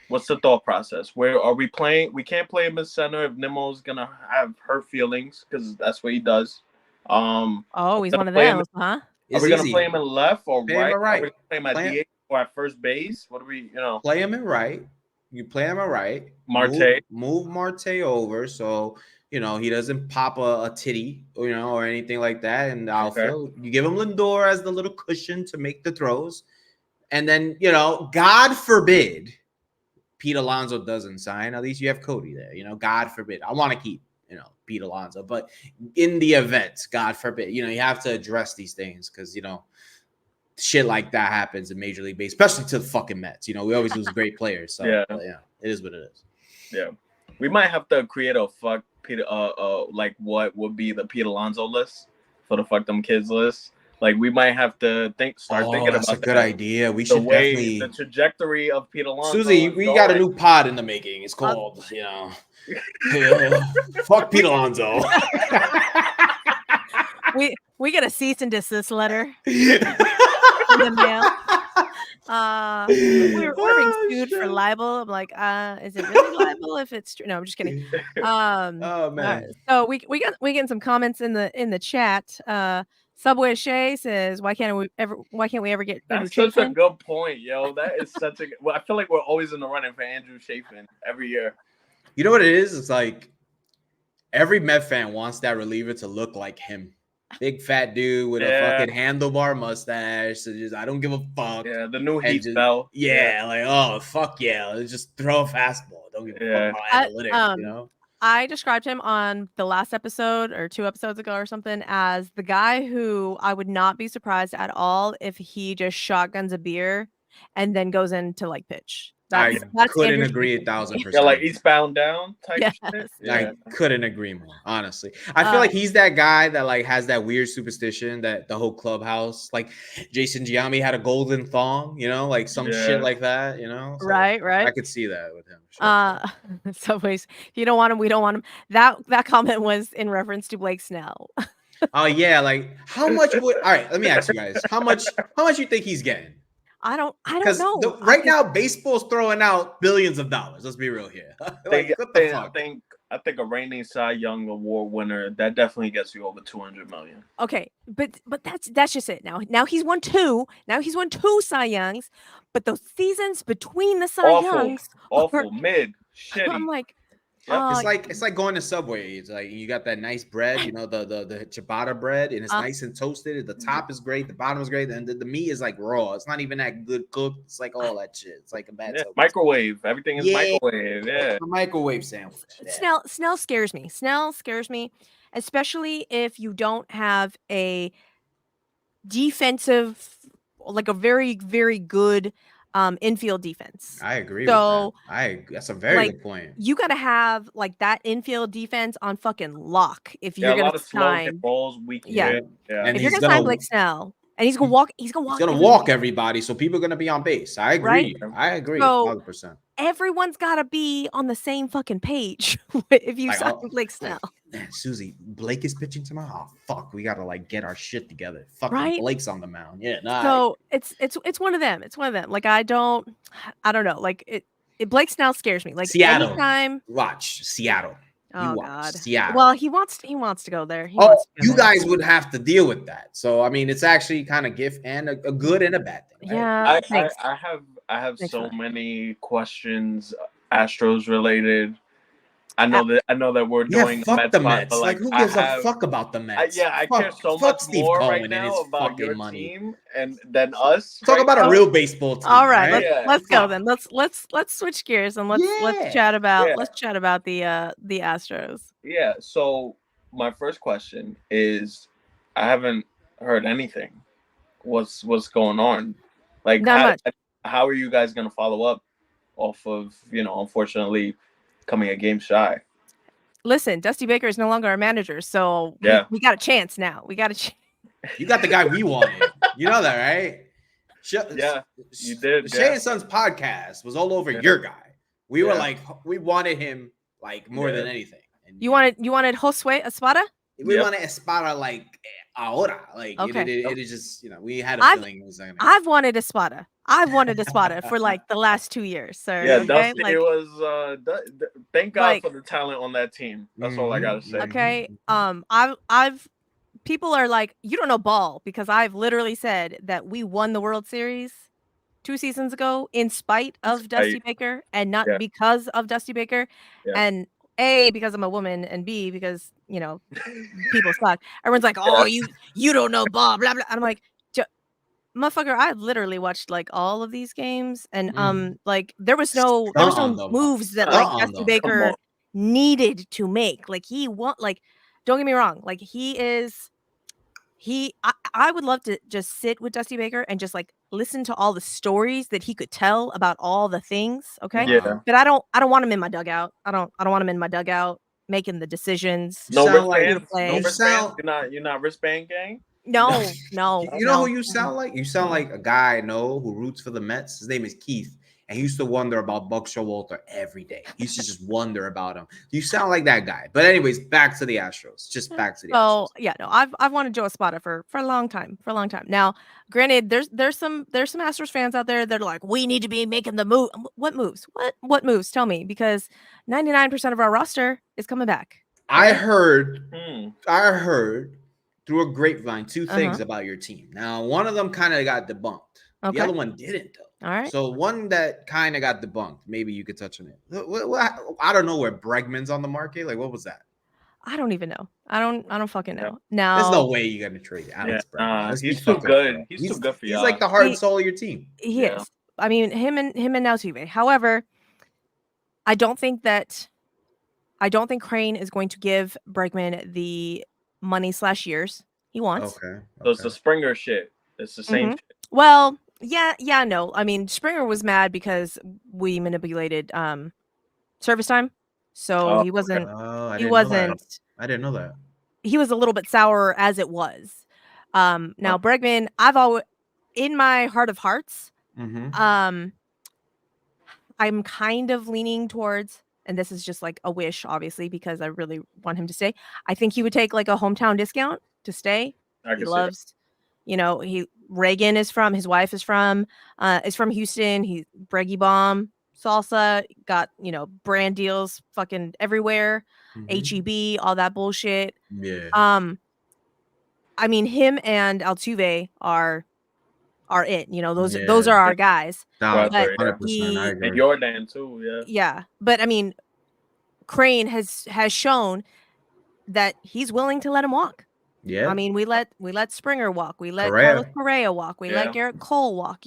Speaker 3: What's the thought process? Where are we playing? We can't play him in center if Nimmo's gonna have hurt feelings because that's what he does.
Speaker 1: He's one of them, huh?
Speaker 3: Are we gonna play him in left or right?
Speaker 2: Right?
Speaker 3: Are we gonna play him at DH or at first base? What do we,
Speaker 2: Play him in right. You play him in right.
Speaker 3: Marte.
Speaker 2: Move Marte over so he doesn't pop a titty, or anything like that. And outfield, you give him Lindor as the little cushion to make the throws. And then, God forbid Pete Alonso doesn't sign. At least you have Cody there, God forbid. I want to keep, Pete Alonso. But in the event, God forbid, you have to address these things because, shit like that happens in Major League Baseball, especially to the fucking Mets. We always lose great players. So, it is what it is.
Speaker 3: Yeah. We might have to create a fuck Peter, like what would be the Pete Alonso list for the fuck them kids list. Like we might have to start thinking
Speaker 2: that's
Speaker 3: about
Speaker 2: a good idea. We
Speaker 3: the
Speaker 2: should
Speaker 3: way
Speaker 2: definitely.
Speaker 3: the trajectory of Pete Alonso.
Speaker 2: Suzy, we got a new pod in the making. It's called, fuck Pete Alonso.
Speaker 1: we get a cease and desist letter in the mail. We're being sued for libel. I'm like, is it really libel if it's true? No, I'm just kidding.
Speaker 2: Oh man.
Speaker 1: So we get some comments in the chat. Subway Shea says, why can't we ever get Andrew
Speaker 3: That's such
Speaker 1: Chafin?
Speaker 3: a good point, yo. That is such a well, I feel like we're always in the running for Andrew Chafin every year.
Speaker 2: You know what it is? It's like every Met fan wants that reliever to look like him. Big fat dude with a fucking handlebar mustache. So just I don't give a fuck.
Speaker 3: Yeah, the new Heat spell.
Speaker 2: Yeah, like oh fuck yeah, let's just throw a fastball. Don't give a fuck about analytics, you know.
Speaker 1: I described him on the last episode or 2 episodes ago or something as the guy who I would not be surprised at all if he just shotguns a beer and then goes into like pitch.
Speaker 2: That's couldn't agree 1,000%.
Speaker 3: Yeah, like Eastbound Down type shit.
Speaker 2: Yeah. I couldn't agree more, honestly. I feel like he's that guy that like has that weird superstition that the whole clubhouse, like Jason Giambi had a golden thong, like some shit like that, So
Speaker 1: right.
Speaker 2: I could see that with him. Sure.
Speaker 1: Subways, you don't want him, we don't want him. That comment was in reference to Blake Snell.
Speaker 2: Oh yeah, like how much would all right, let me ask you guys, how much you think he's getting?
Speaker 1: I don't know.
Speaker 2: Right now, baseball's throwing out billions of dollars. Let's be real here. Like, what the fuck?
Speaker 3: I think a reigning Cy Young Award winner that definitely gets you over $200 million.
Speaker 1: Okay, but that's just it. Now he's won 2. Now he's won 2 Cy Youngs, but those seasons between the Cy Youngs,
Speaker 3: awful, mid, shitty.
Speaker 1: I'm like.
Speaker 2: It's like going to Subway. It's like you got that nice bread, the ciabatta bread, and it's nice and toasted. The top is great, the bottom is great, and the meat is like raw. It's not even that good cooked. It's like all that shit. It's like a bad
Speaker 3: microwave. Everything is microwave. Yeah,
Speaker 2: a microwave sandwich.
Speaker 1: Yeah. Snell scares me. Snell scares me, especially if you don't have a defensive, like a very, very good infield defense.
Speaker 2: I agree with that. That's a very good point.
Speaker 1: You got to have like that infield defense on fucking lock if you're going to sign
Speaker 3: balls.
Speaker 1: And if you're going to sign Blake Snell, and he's going to walk, he's going
Speaker 2: to walk everybody, so people are going to be on base. I agree.
Speaker 1: Right?
Speaker 2: I agree.
Speaker 1: So
Speaker 2: 100%.
Speaker 1: Everyone's got to be on the same fucking page if you sign Blake Snell.
Speaker 2: Man, Suzy, Blake is pitching tomorrow. Oh fuck, we gotta like get our shit together. Fucking
Speaker 1: right?
Speaker 2: Blake's on the mound. Yeah,
Speaker 1: So it's one of them. It's one of them. Like I don't know. Like it Blake Snell scares me. Like
Speaker 2: Seattle.
Speaker 1: Anytime.
Speaker 2: Watch Seattle.
Speaker 1: Oh God.
Speaker 2: Seattle.
Speaker 1: Well, he wants to go there.
Speaker 2: You guys would have to deal with that. So I mean, it's actually kind of gift and a good and a bad thing.
Speaker 1: Right?
Speaker 3: Yeah. I have so many questions, Astros related. I know that we're doing
Speaker 2: fuck the Mets. Like who gives a fuck about the Mets?
Speaker 3: I care so much more right now about your team and than us.
Speaker 2: Talk about a real baseball team.
Speaker 1: All right, let's go then. Let's switch gears and let's chat about the Astros.
Speaker 3: Yeah. So my first question is, I haven't heard anything. What's going on? Like how are you guys gonna follow up off of unfortunately coming a game shy?
Speaker 1: Listen, Dusty Baker is no longer our manager, so we got a chance now. We got a chance.
Speaker 2: You got the guy we wanted. You know that, right?
Speaker 3: You did.
Speaker 2: Shea&Sons podcast was all over your guy. We were like, we wanted him like more than anything. And
Speaker 1: you wanted Josue Espada?
Speaker 2: We wanted Espada like ahora. Like it is just we had a feeling it was
Speaker 1: I've wanted Espada. For like the last 2 years, sir.
Speaker 3: Yeah, Dusty was. Thank God for the talent on that team. That's all I gotta say.
Speaker 1: Okay. I've people are like, you don't know ball because I've literally said that we won the World Series 2 seasons ago in spite of Dusty Baker and not because of Dusty Baker. Yeah. And A, because I'm a woman, and B, because people suck. Everyone's like, oh, you don't know ball, blah blah. And I'm like, motherfucker, I literally watched like all of these games, and like there was no moves that like Dusty Baker needed to make. Like don't get me wrong, like I would love to just sit with Dusty Baker and just like listen to all the stories that he could tell about all the things. Okay.
Speaker 3: Yeah.
Speaker 1: But I don't want him in my dugout. I don't want him in my dugout. making the decisions.
Speaker 2: You
Speaker 3: No
Speaker 2: sound like
Speaker 3: wristbands. No
Speaker 2: you
Speaker 3: wristbands.
Speaker 2: sound.
Speaker 3: You're not wristband gang.
Speaker 1: No.
Speaker 2: You know who you sound like? You sound like a guy I know who roots for the Mets. His name is Keith. And he used to wonder about Buck Showalter every day. He used to just wonder about him. You sound like that guy. But anyways, back to the Astros. Just back to the Astros.
Speaker 1: Yeah, no, I've wanted Joe Espada for a long time. Now, granted, there's some Astros fans out there that are like, we need to be making the move. What moves? What moves? Tell me, because 99% of our roster is coming back.
Speaker 2: I
Speaker 1: Okay?
Speaker 2: heard through a grapevine two things about your team. Now, one of them kind of got debunked.
Speaker 1: Okay.
Speaker 2: The other one didn't, though.
Speaker 1: All right.
Speaker 2: So one that kind of got debunked. Maybe you could touch on it. I don't know where Bregman's on the market. Like, what was that?
Speaker 1: I don't even know. I don't fucking know. Now,
Speaker 2: there's no way you're gonna trade Alex Bregman.
Speaker 3: He's too good. He's too good for you.
Speaker 2: He's like the heart and soul of your team.
Speaker 1: He is. I mean, him and Altuve. However, I don't think Crane is going to give Bregman the money / years he wants.
Speaker 2: Okay.
Speaker 3: So it's the Springer shit. It's the same shit.
Speaker 1: Well, yeah, no. I mean, Springer was mad because we manipulated service time. So he wasn't.
Speaker 2: I didn't know that.
Speaker 1: He was a little bit sour as it was. Now Bregman, I've always, in my heart of hearts, I'm kind of leaning towards, and this is just like a wish, obviously, because I really want him to stay. I think he would take like a hometown discount to stay. He loves, Reagan is from, his wife is from Houston. He Breggy Bomb, salsa, got, brand deals fucking everywhere. HEB, all that bullshit.
Speaker 2: Yeah.
Speaker 1: I mean, him and Altuve are it. Those are our guys.
Speaker 2: But 100%, I agree.
Speaker 3: And Jordan too, yeah.
Speaker 1: Yeah, but I mean, Crane has shown that he's willing to let him walk.
Speaker 2: Yeah.
Speaker 1: I mean, we let Springer walk. We let Carlos Correa walk. We let Garrett Cole walk,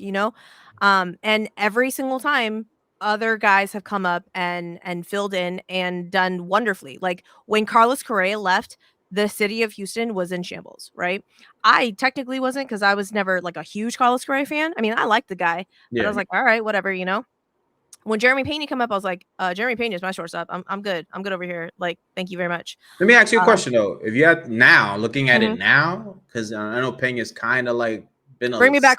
Speaker 1: and every single time other guys have come up and filled in and done wonderfully. Like when Carlos Correa left, the city of Houston was in shambles, right? I technically wasn't, because I was never like a huge Carlos Correa fan. I mean, I liked the guy, but I was like, all right, whatever, When Jeremy Pena came up, I was like, Jeremy Pena is my shortstop. I'm good. I'm good over here. Like, thank you very much.
Speaker 2: Let me ask you a question though. If you had now, looking at it now, because I know Pena's kind of like been
Speaker 1: bring me back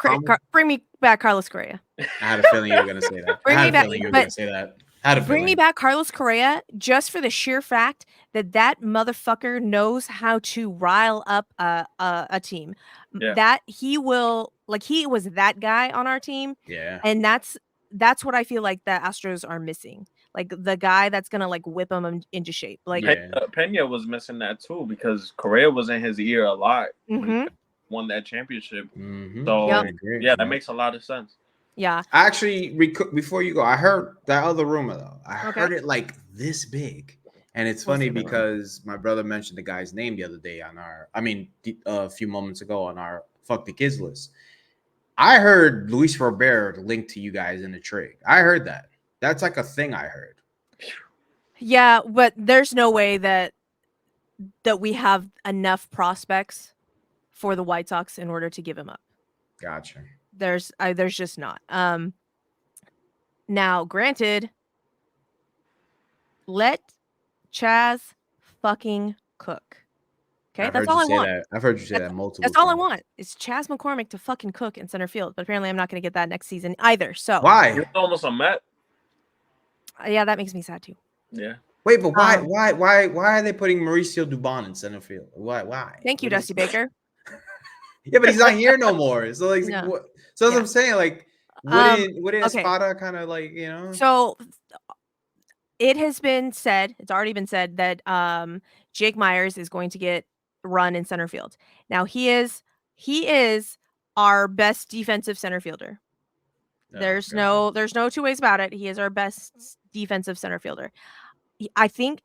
Speaker 1: Carlos Correa.
Speaker 2: I had a feeling you were gonna say that.
Speaker 1: Bring me back Carlos Correa, just for the sheer fact that motherfucker knows how to rile up a team. Yeah. That he will, like, he was that guy on our team.
Speaker 2: Yeah.
Speaker 1: And that's what I feel like the Astros are missing. Like the guy that's gonna like whip them into shape. Like
Speaker 3: Pena was missing that too, because Correa was in his ear a lot when he won that championship. So that makes a lot of sense.
Speaker 1: Yeah.
Speaker 2: Actually, before you go, I heard that other rumor though. I heard it like this big, and it's funny because my brother mentioned the guy's name the other day on a few moments ago on our Fuck the Kids list. I heard Luis Robert linked to you guys in the trade. I heard that. That's like a thing I heard.
Speaker 1: Yeah, but there's no way that we have enough prospects for the White Sox in order to give him up.
Speaker 2: Gotcha.
Speaker 1: There's just not. Now, granted, let Chaz fucking cook. Okay, that's all I want.
Speaker 2: I've heard you say that multiple times.
Speaker 1: That's all I want is Chaz McCormick to fucking cook in center field. But apparently, I'm not going to get that next season either. So
Speaker 2: why?
Speaker 3: You're almost a Met.
Speaker 1: Yeah, that makes me sad too.
Speaker 3: Yeah.
Speaker 2: Wait, but why are they putting Mauricio Dubon in center field? Why?
Speaker 1: Thank you, Dusty Baker.
Speaker 2: Yeah, but he's not here no more. So like, what? So as I'm saying, like, wouldn't Espada kind of like,
Speaker 1: So it has been said. It's already been said that Jake Myers is going to get run in center field. Now he is our best defensive center fielder. There's no two ways about it. He is our best defensive center fielder. I think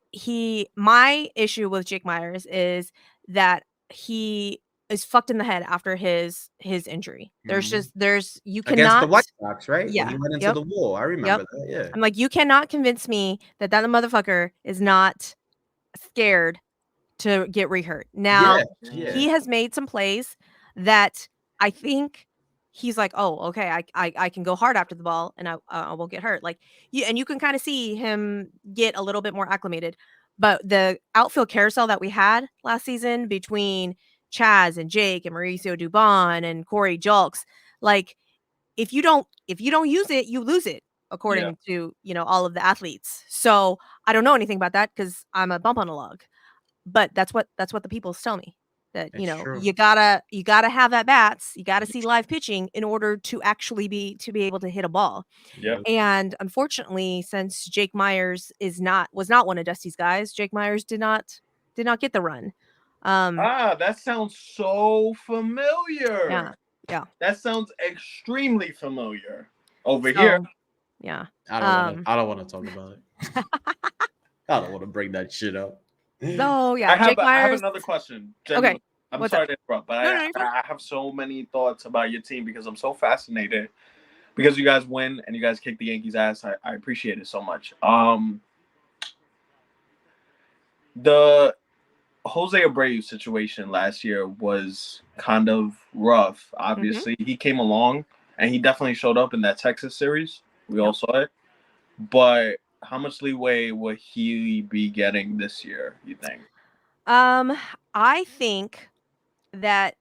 Speaker 1: my issue with Jake Myers is that he is fucked in the head after his injury. You cannot
Speaker 2: against the White Sox, right?
Speaker 1: Yeah,
Speaker 2: when he went into the wall. I remember that. Yeah,
Speaker 1: I'm like, you cannot convince me that motherfucker is not scared to get rehurt. Now he has made some plays that I think he's like, oh, okay, I can go hard after the ball and I won't get hurt. Like and you can kind of see him get a little bit more acclimated. But the outfield carousel that we had last season between Chaz and Jake and Mauricio Dubon and Corey Julks, like if you don't use it, you lose it, according to, all of the athletes. So I don't know anything about that because I'm a bump on a log. But that's what the people tell me. That,
Speaker 2: True.
Speaker 1: you gotta have at bats, you gotta see live pitching in order to actually be able to hit a ball.
Speaker 3: Yeah.
Speaker 1: And unfortunately, since Jake Myers was not one of Dusty's guys, Jake Myers did not get the run.
Speaker 3: That sounds so familiar.
Speaker 1: Yeah.
Speaker 3: That sounds extremely familiar over here.
Speaker 1: Yeah.
Speaker 2: I don't want to talk about it. I don't want to bring that shit up.
Speaker 1: Oh yeah.
Speaker 3: I have another question. Genuinely.
Speaker 1: Okay.
Speaker 3: I'm sorry to interrupt, but
Speaker 1: No,
Speaker 3: I have so many thoughts about your team because I'm so fascinated. Because you guys win and you guys kick the Yankees' ass, I appreciate it so much. The Jose Abreu situation last year was kind of rough. Obviously, he came along and he definitely showed up in that Texas series. We all saw it. But how much leeway will he be getting this year, you think?
Speaker 1: I think that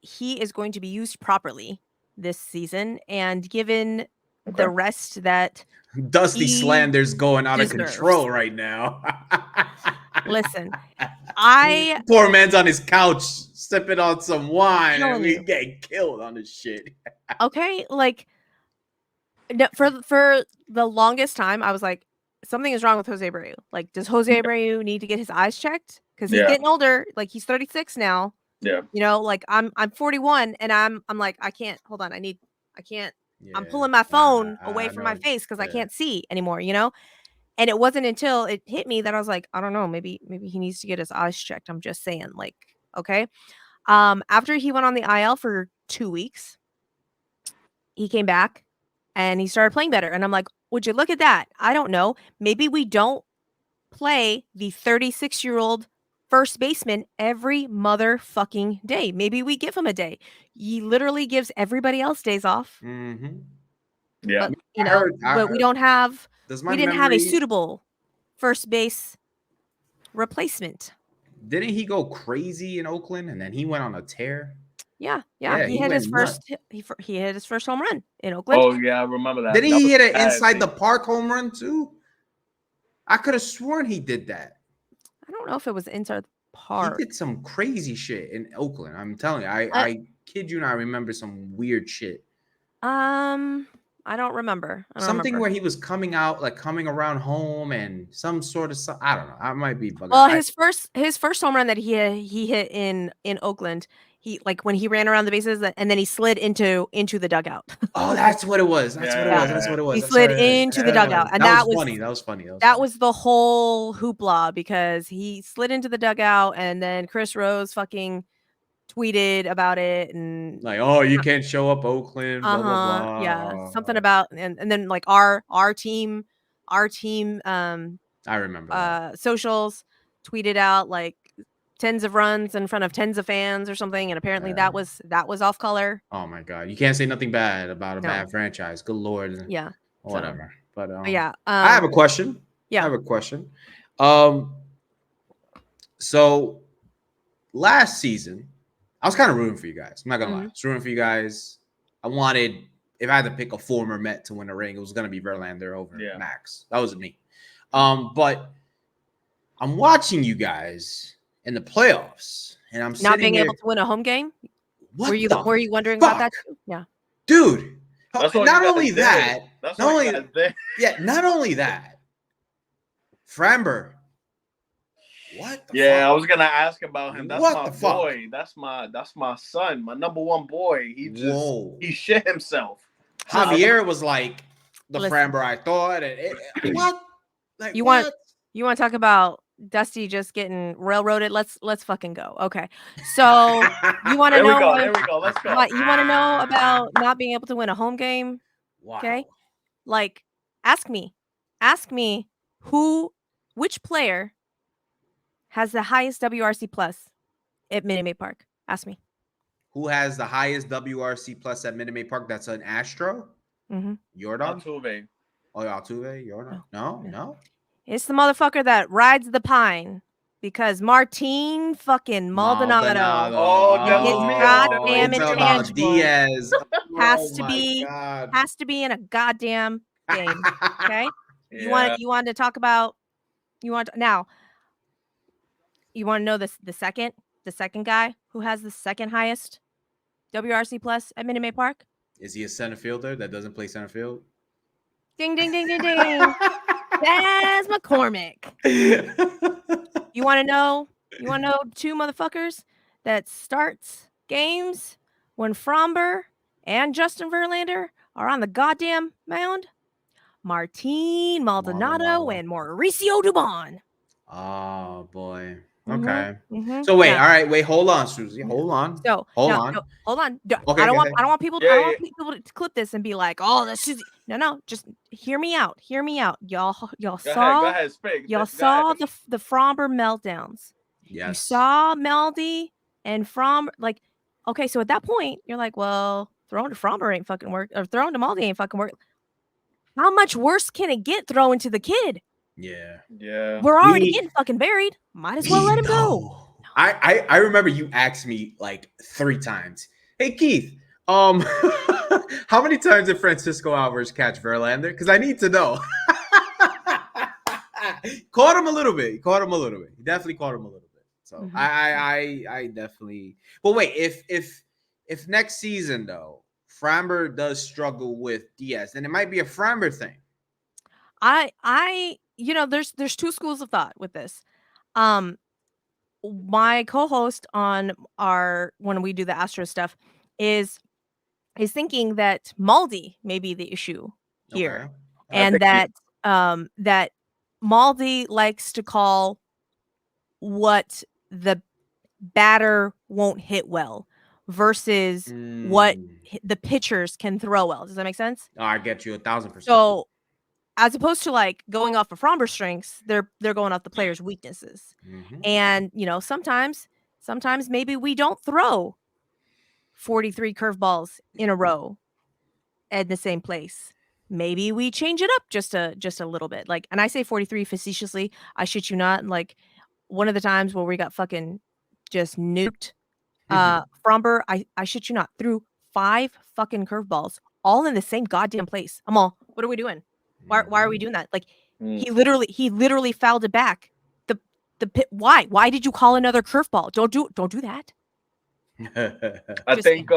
Speaker 1: he is going to be used properly this season, and given the rest that
Speaker 2: Dusty Slander's going out of control right now.
Speaker 1: Listen,
Speaker 2: poor man's on his couch sipping on some wine and we get killed on this shit.
Speaker 1: Okay, like for the longest time, I was like, something is wrong with Jose Abreu. Like, does Jose Abreu need to get his eyes checked? Because he's getting older. Like, he's 36 now.
Speaker 3: Yeah.
Speaker 1: Like I'm 41 and I'm like, I can't, hold on. I'm pulling my phone away from my face because I can't see anymore, And it wasn't until it hit me that I was like, I don't know, maybe he needs to get his eyes checked. I'm just saying, like, okay. After he went on the IL for 2 weeks, he came back and he started playing better. And I'm like, would you look at that? I don't know. Maybe we don't play the 36-year-old first baseman every motherfucking day. Maybe we give him a day. He literally gives everybody else days off.
Speaker 2: Mm-hmm.
Speaker 3: Yeah.
Speaker 1: But, but we don't have, we didn't have a suitable first base replacement.
Speaker 2: Didn't he go crazy in Oakland and then he went on a tear?
Speaker 1: Yeah. He hit his first he hit his first home run in Oakland.
Speaker 3: Oh yeah, I remember that.
Speaker 2: Didn't he hit it inside the park home run too? I could have sworn he did that.
Speaker 1: I don't know if it was inside the park.
Speaker 2: He did some crazy shit in Oakland. I'm telling you, I kid you not, I remember some weird shit.
Speaker 1: I don't remember.
Speaker 2: Something where he was coming around home and some sort of I don't know. I might be bugging.
Speaker 1: Well, his first home run that he hit in Oakland, he when he ran around the bases and then he slid into the dugout.
Speaker 2: Oh, that's what it was. That's what it was.
Speaker 1: He slid into the dugout, and
Speaker 2: that was funny. That was
Speaker 1: the whole hoopla because he slid into the dugout, and then Chris Rose fucking tweeted about it and
Speaker 2: like, oh, you can't show up Oakland, blah blah blah.
Speaker 1: Yeah, something about and then like our team
Speaker 2: I remember
Speaker 1: socials tweeted out like tens of runs in front of tens of fans or something, and apparently that was off color.
Speaker 2: Oh my god, you can't say nothing bad about a bad franchise. Good lord.
Speaker 1: Yeah,
Speaker 2: whatever. But
Speaker 1: yeah,
Speaker 2: I have a question. So last season I was kind of rooting for you guys. I'm not gonna lie. I was rooting for you guys. I wanted, if I had to pick a former Met to win a ring, it was gonna be Verlander over Max. That was me. But I'm watching you guys in the playoffs, and I'm
Speaker 1: not being able to win a home game.
Speaker 2: What
Speaker 1: were you wondering about that too? Yeah,
Speaker 2: dude. Not only that. Not only that. Framber. What the fuck?
Speaker 3: I was gonna ask about him. That's my boy. That's my son, my number one boy. He shit himself.
Speaker 2: Javier was like the Framber I thought. And what? Like,
Speaker 1: you want to talk about Dusty just getting railroaded? Let's fucking go. Okay. So you want to know?
Speaker 3: There we go. Let's go.
Speaker 1: You want to know about not being able to win a home game?
Speaker 2: Wow.
Speaker 1: Okay. Like, ask me which player has the highest WRC plus at Minute Maid Park? Ask me.
Speaker 2: Who has the highest WRC plus at Minute Maid Park? That's an Astro?
Speaker 1: Mm-hmm.
Speaker 2: Jordan?
Speaker 3: Altuve.
Speaker 2: Oh, Altuve? Jordan? No.
Speaker 1: It's the motherfucker that rides the pine because Martin fucking Maldonado.
Speaker 3: Oh, that
Speaker 1: His
Speaker 3: was me.
Speaker 1: goddamn
Speaker 2: It's about
Speaker 1: intangible
Speaker 2: Diaz.
Speaker 1: has
Speaker 2: Oh
Speaker 1: to
Speaker 2: my
Speaker 1: be
Speaker 2: god.
Speaker 1: in a goddamn game. Okay.
Speaker 3: Yeah.
Speaker 1: You want to talk about now you want to know the second guy who has the second highest WRC plus at Minute Maid Park?
Speaker 2: Is he a center fielder that doesn't play center field?
Speaker 1: Ding ding ding ding ding. That's McCormick. You want to know two motherfuckers that starts games when Fromber and Justin Verlander are on the goddamn mound? Martin Maldonado and Mauricio Dubon.
Speaker 2: Oh boy.
Speaker 1: Mhm,
Speaker 2: Okay.
Speaker 1: mhm,
Speaker 2: So wait,
Speaker 1: yeah.
Speaker 2: all right, wait, hold on, Suzy. Hold on.
Speaker 1: So
Speaker 2: Hold
Speaker 1: now,
Speaker 2: on.
Speaker 1: no, hold on.
Speaker 2: Okay,
Speaker 1: I don't
Speaker 2: go
Speaker 1: want
Speaker 2: ahead.
Speaker 1: people
Speaker 3: Yeah,
Speaker 1: to clip this and be like, "Oh, that's Suzy." No, just hear me out. Hear me out. Y'all
Speaker 3: Go
Speaker 1: saw
Speaker 3: ahead, speak.
Speaker 1: y'all
Speaker 3: Go ahead.
Speaker 1: saw the Fromber meltdowns. You
Speaker 2: Yes.
Speaker 1: saw Melody and Fromber, like, okay, so at that point, you're like, well, throwing to Fromber ain't fucking work, or throwing to Melody ain't fucking work. How much worse can it get throwing to the kid?
Speaker 2: Yeah.
Speaker 3: Yeah.
Speaker 1: We're already getting fucking buried. Might as well let him go.
Speaker 2: I remember you asked me like 3 times. Hey Keith, how many times did Francisco Alvarez catch Verlander? Because I need to know. Caught him a little bit. He definitely caught him a little bit. So I definitely. But wait, if next season though, Framber does struggle with Diaz, then it might be a Framber thing.
Speaker 1: I there's two schools of thought with this. My co-host on when we do the Astro stuff is thinking that Maldi may be the issue here.
Speaker 2: Okay.
Speaker 1: And that Maldi likes to call what the batter won't hit well versus what the pitchers can throw well. Does that make sense?
Speaker 2: Oh, I get you 1,000%.
Speaker 1: So as opposed to like going off of Fromber's strengths, they're going off the player's weaknesses. And sometimes maybe we don't throw 43 curveballs in a row at the same place. Maybe we change it up just a little bit. Like, and I say 43 facetiously. I shit you not. Like one of the times where we got fucking just nuked, Fromber, I shit you not, threw 5 fucking curveballs all in the same goddamn place. I'm all, what are we doing? Why are we doing that? Like he literally fouled it back. The pit. Why did you call another curveball? Don't do that.
Speaker 3: I think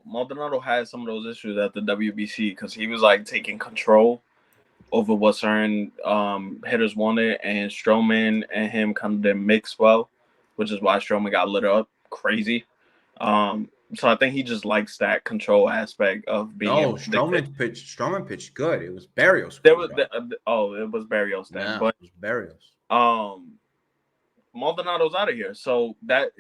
Speaker 3: Maldonado had some of those issues at the WBC because he was like taking control over what certain hitters wanted, and Stroman and him kind of didn't mix well, which is why Stroman got lit up crazy. So I think he just likes that control aspect of being.
Speaker 2: No, Stroman pitched good. It was Barrios.
Speaker 3: It was Barrios then,
Speaker 2: Yeah,
Speaker 3: but
Speaker 2: it was Barrios.
Speaker 3: Maldonado's out of here, so that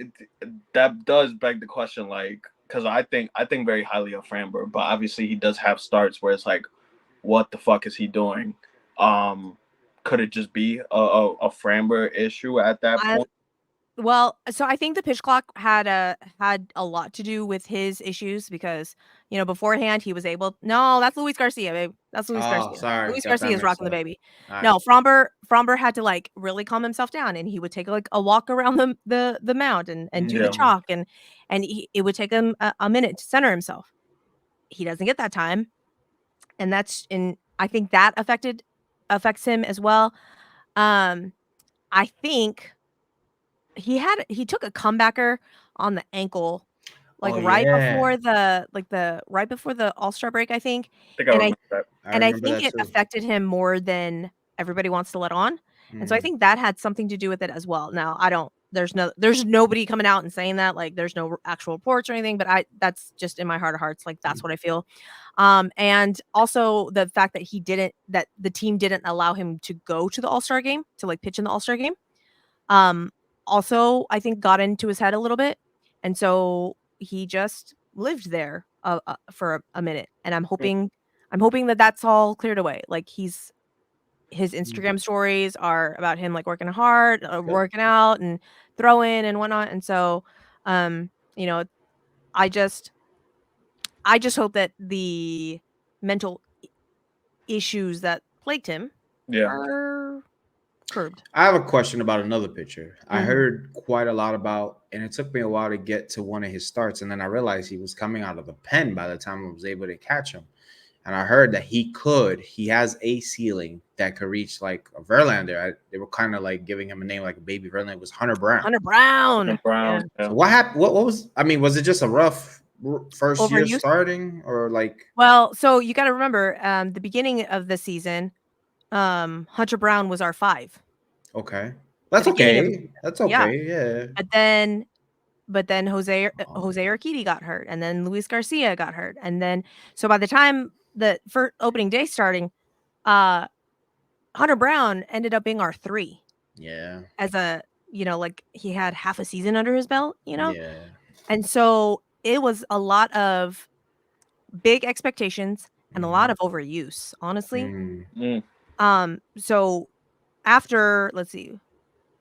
Speaker 3: does beg the question, like, because I think very highly of Framber, but obviously he does have starts where it's like, what the fuck is he doing? Could it just be a Framber issue at that point?
Speaker 1: Well, so I think the pitch clock had a lot to do with his issues because, beforehand he was able. No, that's Luis Garcia, babe. That's Luis Garcia.
Speaker 2: Sorry,
Speaker 1: Luis Garcia is rocking the baby.
Speaker 2: Right.
Speaker 1: No, Fromber had to like really calm himself down, and he would take like a walk around the mound and do the chalk, and it would take him a minute to center himself. He doesn't get that time, and I think that affects him as well. I think he took a comebacker on the ankle right before the All-Star break, I think. I think it affected him more than everybody wants to let on. And so I think that had something to do with it as well. Now, there's nobody coming out and saying that, like there's no actual reports or anything, but that's just in my heart of hearts, like that's what I feel. And also the fact that the team didn't allow him to go to the All-Star game, to like pitch in the All-Star game. Also, I think got into his head a little bit, and so he just lived there for a minute. And I'm hoping that that's all cleared away. Like his Instagram stories are about him like working hard, working out, and throwing and whatnot. And so, I just hope that the mental issues that plagued him are curbed.
Speaker 2: I have a question about another pitcher. I heard quite a lot about, and it took me a while to get to one of his starts, and then I realized he was coming out of the pen by the time I was able to catch him. And I heard that he has a ceiling that could reach like a Verlander. They were kind of like giving him a name like a baby Verlander. It was Hunter Brown.
Speaker 1: Hunter Brown.
Speaker 3: Yeah.
Speaker 2: So what happened? What was? I mean, was it just a rough first year starting, or like?
Speaker 1: Well, so you got to remember, the beginning of the season, Hunter Brown was our 5.
Speaker 2: Okay, that's okay. That's okay. Yeah.
Speaker 1: But then Jose Urquidy got hurt, and then Luis Garcia got hurt, and then so by the time the first opening day starting, Hunter Brown ended up being our 3.
Speaker 2: Yeah.
Speaker 1: As a like he had half a season under his belt,
Speaker 2: Yeah.
Speaker 1: and so it was a lot of big expectations and a lot of overuse, honestly. So after, let's see,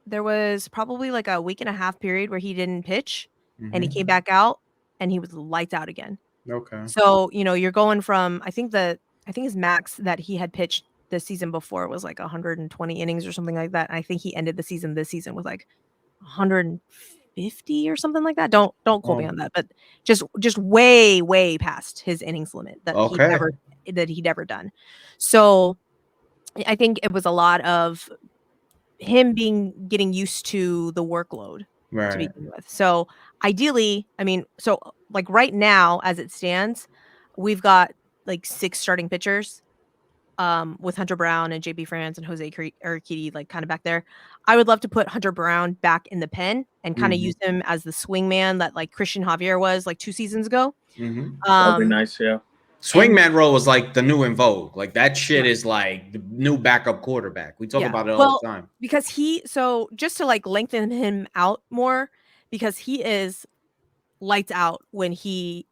Speaker 1: there was probably like a week and a half period where he didn't pitch, and he came back out and he was lights out again.
Speaker 2: Okay.
Speaker 1: So, you're going from, I think his max that he had pitched the season before was like 120 innings or something like that. And I think he ended this season with like 150 or something like that. Don't quote me on that, but just way past his innings limit that he'd ever done. So I think it was a lot of him getting used to the workload to begin with. So ideally, I mean, so like right now as it stands, we've got like 6 starting pitchers, with Hunter Brown and JB France and Jose Urquidy like kind of back there. I would love to put Hunter Brown back in the pen and kind of use him as the swing man that like Christian Javier was like 2 seasons ago.
Speaker 3: That'd be nice, yeah.
Speaker 2: Swingman role was like the new in vogue. Like that shit is like the new backup quarterback. We talk about it all the time.
Speaker 1: Because just to like lengthen him out more, because he is lights out when he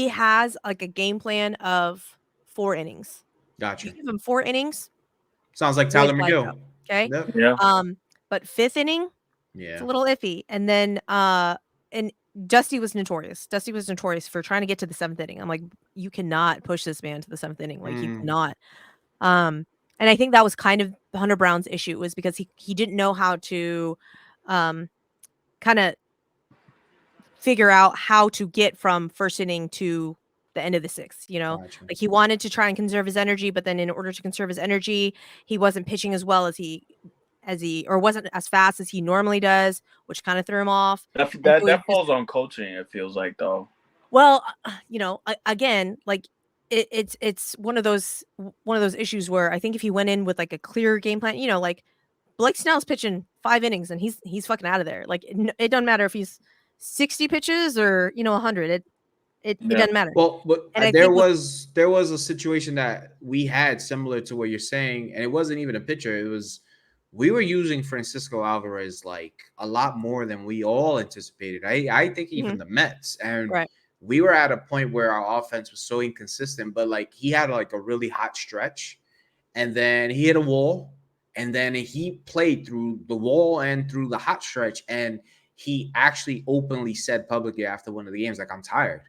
Speaker 1: has like a game plan of 4 innings.
Speaker 2: Gotcha.
Speaker 1: You give him 4 innings.
Speaker 2: Sounds like Tyler McGill.
Speaker 1: Okay.
Speaker 3: Yep. Yeah.
Speaker 1: But 5th inning, it's a little iffy. And then and Dusty was notorious. Dusty was notorious for trying to get to the 7th inning. I'm like, you cannot push this man to the 7th inning. Like you cannot. And I think that was kind of Hunter Brown's issue, was because he didn't know how to kind of figure out how to get from first inning to the end of the 6th,
Speaker 2: Gotcha.
Speaker 1: Like he wanted to try and conserve his energy, but then in order to conserve his energy, he wasn't pitching as well as he or wasn't as fast as he normally does, which kind of threw him off.
Speaker 3: That falls on coaching, it feels like, though.
Speaker 1: Well, again, like it's one of those issues where I think if he went in with like a clear game plan, like Blake Snell's pitching 5 innings and he's fucking out of there. Like it doesn't matter if he's 60 pitches or 100. It doesn't matter.
Speaker 2: Well, but there was a situation that we had similar to what you're saying, and it wasn't even a pitcher. It was, we were using Francisco Alvarez like a lot more than we all anticipated. I think even the Mets, and we were at a point where our offense was so inconsistent, but like he had like a really hot stretch, and then he hit a wall, and then he played through the wall and through the hot stretch, and he actually openly said publicly after one of the games, like, I'm tired.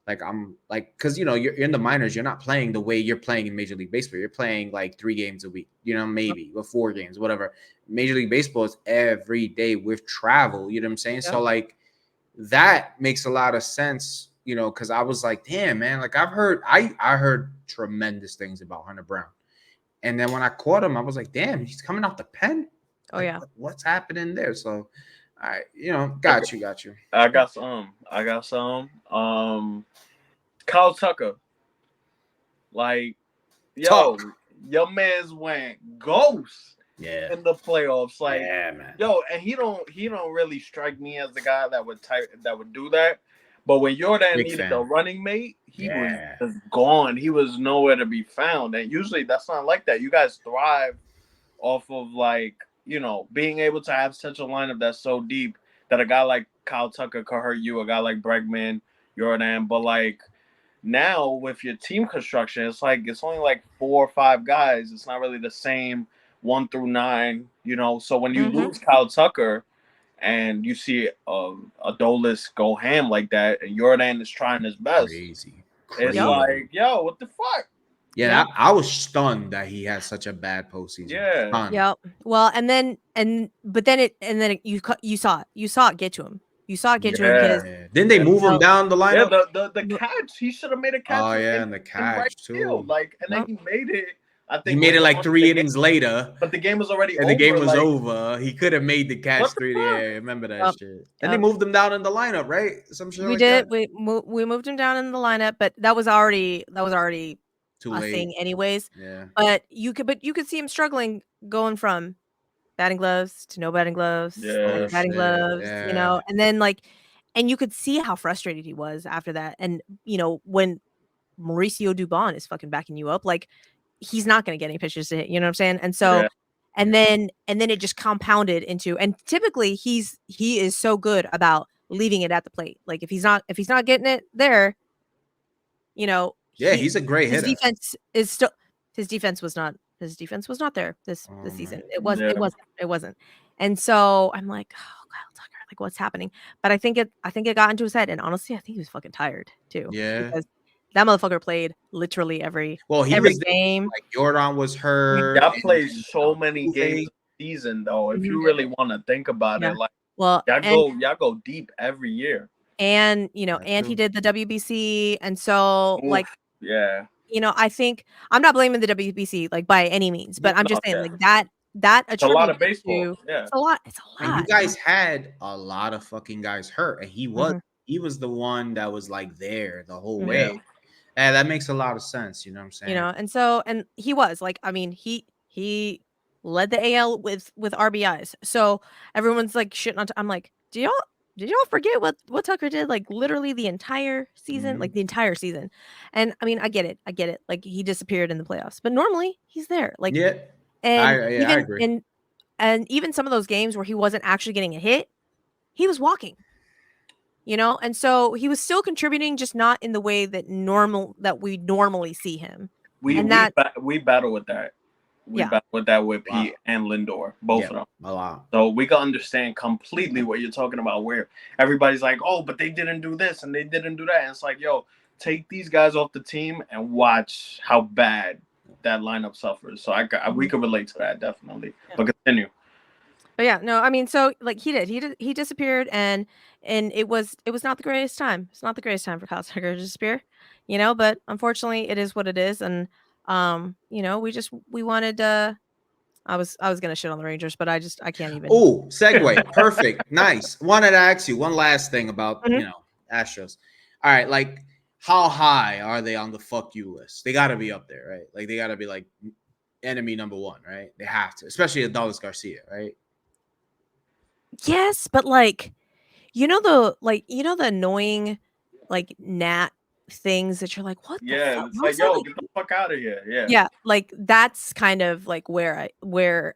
Speaker 2: Like, I'm like, because, you're in the minors, you're not playing the way you're playing in Major League Baseball. You're playing like 3 games a week, maybe, or 4 games, whatever. Major League Baseball is every day with travel, you know what I'm saying? Yeah. So, like, that makes a lot of sense, because I was like, damn, man, like, I heard tremendous things about Hunter Brown. And then when I caught him, I was like, damn, he's coming off the pen.
Speaker 1: Oh, yeah.
Speaker 2: What's happening there? So, got you.
Speaker 3: I got some. Kyle Tucker. Like, your man's went ghost in the playoffs. Like,
Speaker 2: man.
Speaker 3: And he don't really strike me as the guy that would do that. But when Jordan needed a running mate, he was just gone. He was nowhere to be found. And usually that's not like that. You guys thrive off of like, being able to have such a lineup that's so deep that a guy like Kyle Tucker could hurt you, a guy like Bregman, Jordan. But like now with your team construction, it's only like 4 or 5 guys. It's not really the same 1 through 9, So when you lose Kyle Tucker and you see Adolis go ham like that, and Jordan is trying his best,
Speaker 2: crazy.
Speaker 3: It's like, yo, what the fuck?
Speaker 2: Yeah, I was stunned that he had such a bad postseason.
Speaker 3: Yeah.
Speaker 2: Stunned.
Speaker 1: Yep. Well, and then you saw it get to him. You saw it get to him because
Speaker 2: didn't they move him down the lineup?
Speaker 3: Yeah, the catch. He should have made a catch.
Speaker 2: Oh yeah, and the catch
Speaker 3: right
Speaker 2: too.
Speaker 3: Field. Like, and then he made it. I think
Speaker 2: he made it like 3 innings later.
Speaker 3: But the game was already
Speaker 2: and
Speaker 3: over.
Speaker 2: The game was over. He could have made the catch 3. Yeah, remember that shit. And they moved him down in the lineup, right? Some shit.
Speaker 1: We did. That. We moved him down in the lineup, but that was already
Speaker 2: too
Speaker 1: a
Speaker 2: late.
Speaker 1: thing, anyways.
Speaker 2: Yeah.
Speaker 1: But you could see him struggling going from batting gloves to no batting gloves, batting gloves, you know, and then and you could see how frustrated he was after that. And you know, when Mauricio Dubon is fucking backing you up, like he's not going to get any pitches to hit. You know what I'm saying? And so, and then it just compounded into. And typically, he is so good about leaving it at the plate. Like if he's not getting it there, you know.
Speaker 2: Yeah, he's a great hitter.
Speaker 1: His defense was not there this season. It wasn't. And so I'm like, oh, Kyle Tucker, like what's happening? But I think it got into his head, and honestly, I think he was fucking tired too.
Speaker 2: Yeah,
Speaker 1: because that motherfucker played literally every game.
Speaker 2: Like Jordan was hurt.
Speaker 3: Y'all played so many games this season, though. If you really want to think about it, like y'all go deep every year.
Speaker 1: And you know, and he did the WBC, and so you know, I think I'm not blaming the WBC like by any means, but I'm just saying like that
Speaker 3: it's a lot of baseball.
Speaker 1: It's a lot.
Speaker 2: And you guys had a lot of fucking guys hurt, and he was the one that was like there the whole way. And that makes a lot of sense, you know what I'm saying?
Speaker 1: You know, and so he was like, I mean, he led the AL with RBIs. So everyone's like shitting on. I'm like, did y'all forget what Tucker did? Like literally the entire season, like the entire season. And I mean, I get it. Like he disappeared in the playoffs, but normally he's there. Like I agree. And even some of those games where he wasn't actually getting a hit, he was walking. You know, and so he was still contributing, just not in the way that we normally see him.
Speaker 3: We battle with that. We battle with that with Pete and Lindor, both of them.
Speaker 2: A lot.
Speaker 3: So we can understand completely what you're talking about, where everybody's like, oh, but they didn't do this and they didn't do that. And it's like, yo, take these guys off the team and watch how bad that lineup suffers. So we can relate to that, definitely. But continue.
Speaker 1: But yeah, no, I mean, so like he disappeared, and it was not the greatest time. It's not the greatest time for Kyle Tucker to disappear, you know. But unfortunately, it is what it is, and you know, we wanted. I was gonna shit on the Rangers, but I can't even.
Speaker 2: Oh, segue, perfect, nice. Wanted to ask you one last thing about you know Astros. All right, like how high are they on the fuck you list? They got to be up there, right? Like they got to be like enemy number one, right? They have to, especially Adolis Garcia, right?
Speaker 1: Yes, but like, you know the annoying like gnat things that you're like, what?
Speaker 3: Yeah, it's like, yo, get the fuck out of here.
Speaker 1: Yeah, like that's kind of like where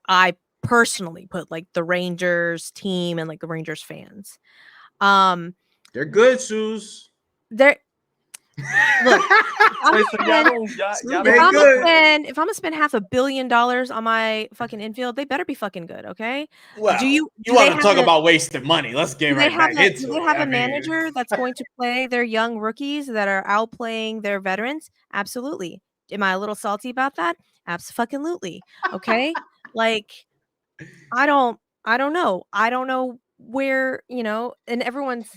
Speaker 1: I personally put like the Rangers team and like the Rangers fans.
Speaker 2: They're good, Suze.
Speaker 1: Look, if I'm gonna spend $500 million on my fucking infield, they better be fucking good, okay?
Speaker 2: Well, do you want to talk about wasting money? Let's get right back into it.
Speaker 1: Do they have a manager that's going to play their young rookies that are outplaying their veterans? Absolutely. Am I a little salty about that? Absolutely. Okay. Like, I don't know. I don't know where, you know, and everyone's.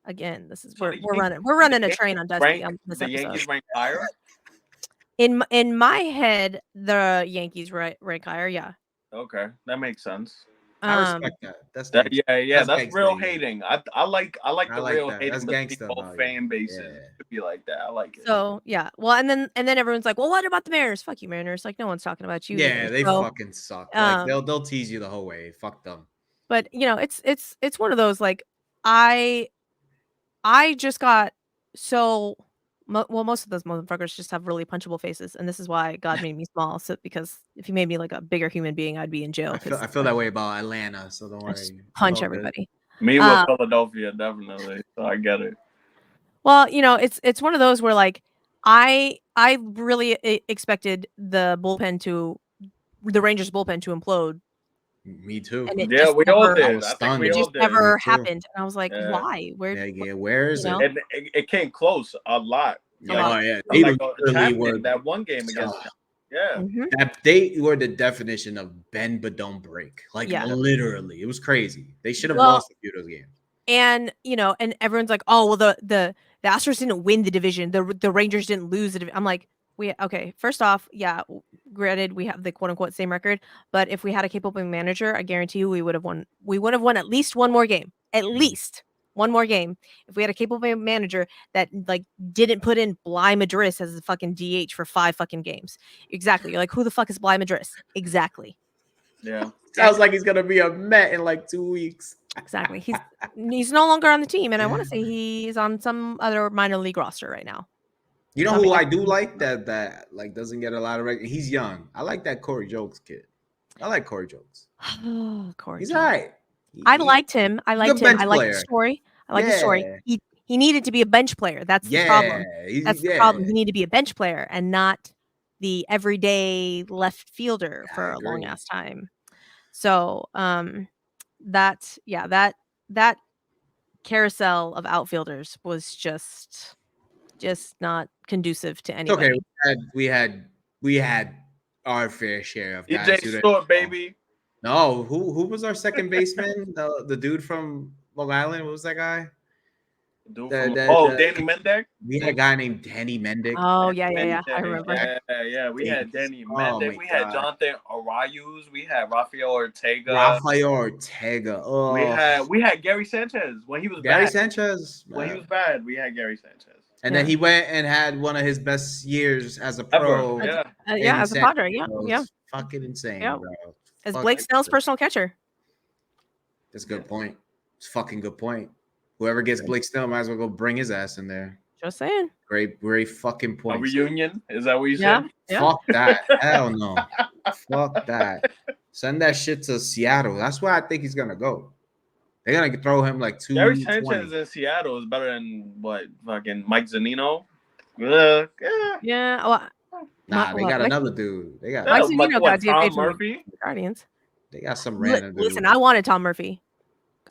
Speaker 1: Again, this is we're running a train on Dusty on this episode.
Speaker 3: Yankees rank higher?
Speaker 1: In my head, the Yankees rank higher. Yeah.
Speaker 3: Okay, that makes sense.
Speaker 2: I respect that.
Speaker 3: That's real hating. I like the real
Speaker 2: that.
Speaker 3: hating between both fan bases to be like that. I like it.
Speaker 1: So yeah, well, and then everyone's like, well, what about the Mariners? Fuck you, Mariners. Like no one's talking about you.
Speaker 2: Yeah, they fucking suck. Like they'll tease you the whole way. Fuck them.
Speaker 1: But you know, it's one of those like I just got most of those motherfuckers just have really punchable faces, and this is why God made me small. So because if he made me like a bigger human being, I'd be in jail.
Speaker 2: I feel that way about Atlanta, so don't worry.
Speaker 1: Punch everybody.
Speaker 3: Me with Philadelphia, definitely. So I get it.
Speaker 1: Well, you know, it's one of those where like I really expected the Rangers bullpen to implode.
Speaker 2: Me too.
Speaker 3: We all did.
Speaker 1: It just never happened. And I was like, why?
Speaker 2: Where is it?
Speaker 3: And it came close a lot.
Speaker 2: Yeah,
Speaker 3: they like that one game against. Yeah,
Speaker 2: that they were the definition of bend but don't break. Like literally, it was crazy. They should have lost a few of those games.
Speaker 1: And and everyone's like, oh well, the Astros didn't win the division. The Rangers didn't lose the division. I'm like, first off, granted, we have the quote unquote same record, but if we had a capable manager, I guarantee you we would have won. We would have won at least one more game. At least one more game. If we had a capable manager that didn't put in Bly Madris as a fucking DH for 5 fucking games. Exactly. You're like, who the fuck is Bly Madris? Exactly.
Speaker 3: Yeah.
Speaker 2: Sounds like he's gonna be a Met in like 2 weeks.
Speaker 1: Exactly. He's no longer on the team, and I want to say he's on some other minor league roster right now.
Speaker 2: You know who I do like that doesn't get a lot of recognition? He's young. I like that Corey Jokes kid. I like Corey Jokes.
Speaker 1: Corey.
Speaker 2: He's all right.
Speaker 1: I liked him. I liked the story. The story. He needed to be a bench player. That's the problem. That's the problem. He needed to be a bench player and not the everyday left fielder for a long ass time. So that carousel of outfielders was just not conducive to anybody.
Speaker 2: Okay, we had our fair share of guys.
Speaker 3: EJ Stewart, baby.
Speaker 2: No, who was our second baseman? the dude from Long Island. What was that guy?
Speaker 3: Danny Mendick.
Speaker 2: We had a guy named Danny Mendick.
Speaker 1: Oh yeah. I remember.
Speaker 3: Yeah. We had Danny Mendick. We had Jonathan Arayuz. We had Rafael Ortega.
Speaker 2: Oh.
Speaker 3: We had Gary Sanchez when he was bad. When he was bad, we had Gary Sanchez.
Speaker 2: And then he went and had one of his best years as a pro.
Speaker 1: As a Padre. Yeah.
Speaker 2: Fucking insane, bro.
Speaker 1: As Blake Snell's personal catcher.
Speaker 2: That's a good point. It's a fucking good point. Whoever gets Blake Snell might as well go bring his ass in there.
Speaker 1: Just saying.
Speaker 2: Great fucking point.
Speaker 3: A reunion? Is that what you said?
Speaker 1: Yeah.
Speaker 2: Fuck that. Hell no. Fuck that. Send that shit to Seattle. That's where I think he's gonna go. They're gonna throw him like 2.
Speaker 3: Gary Sanchez in Seattle is better than fucking Mike Zanino. Yeah.
Speaker 1: Well,
Speaker 2: they got another dude. They got
Speaker 1: Mike Zanino got
Speaker 3: Tom Murphy.
Speaker 1: Guardians.
Speaker 2: They got some random.
Speaker 1: Listen, I wanted Tom Murphy.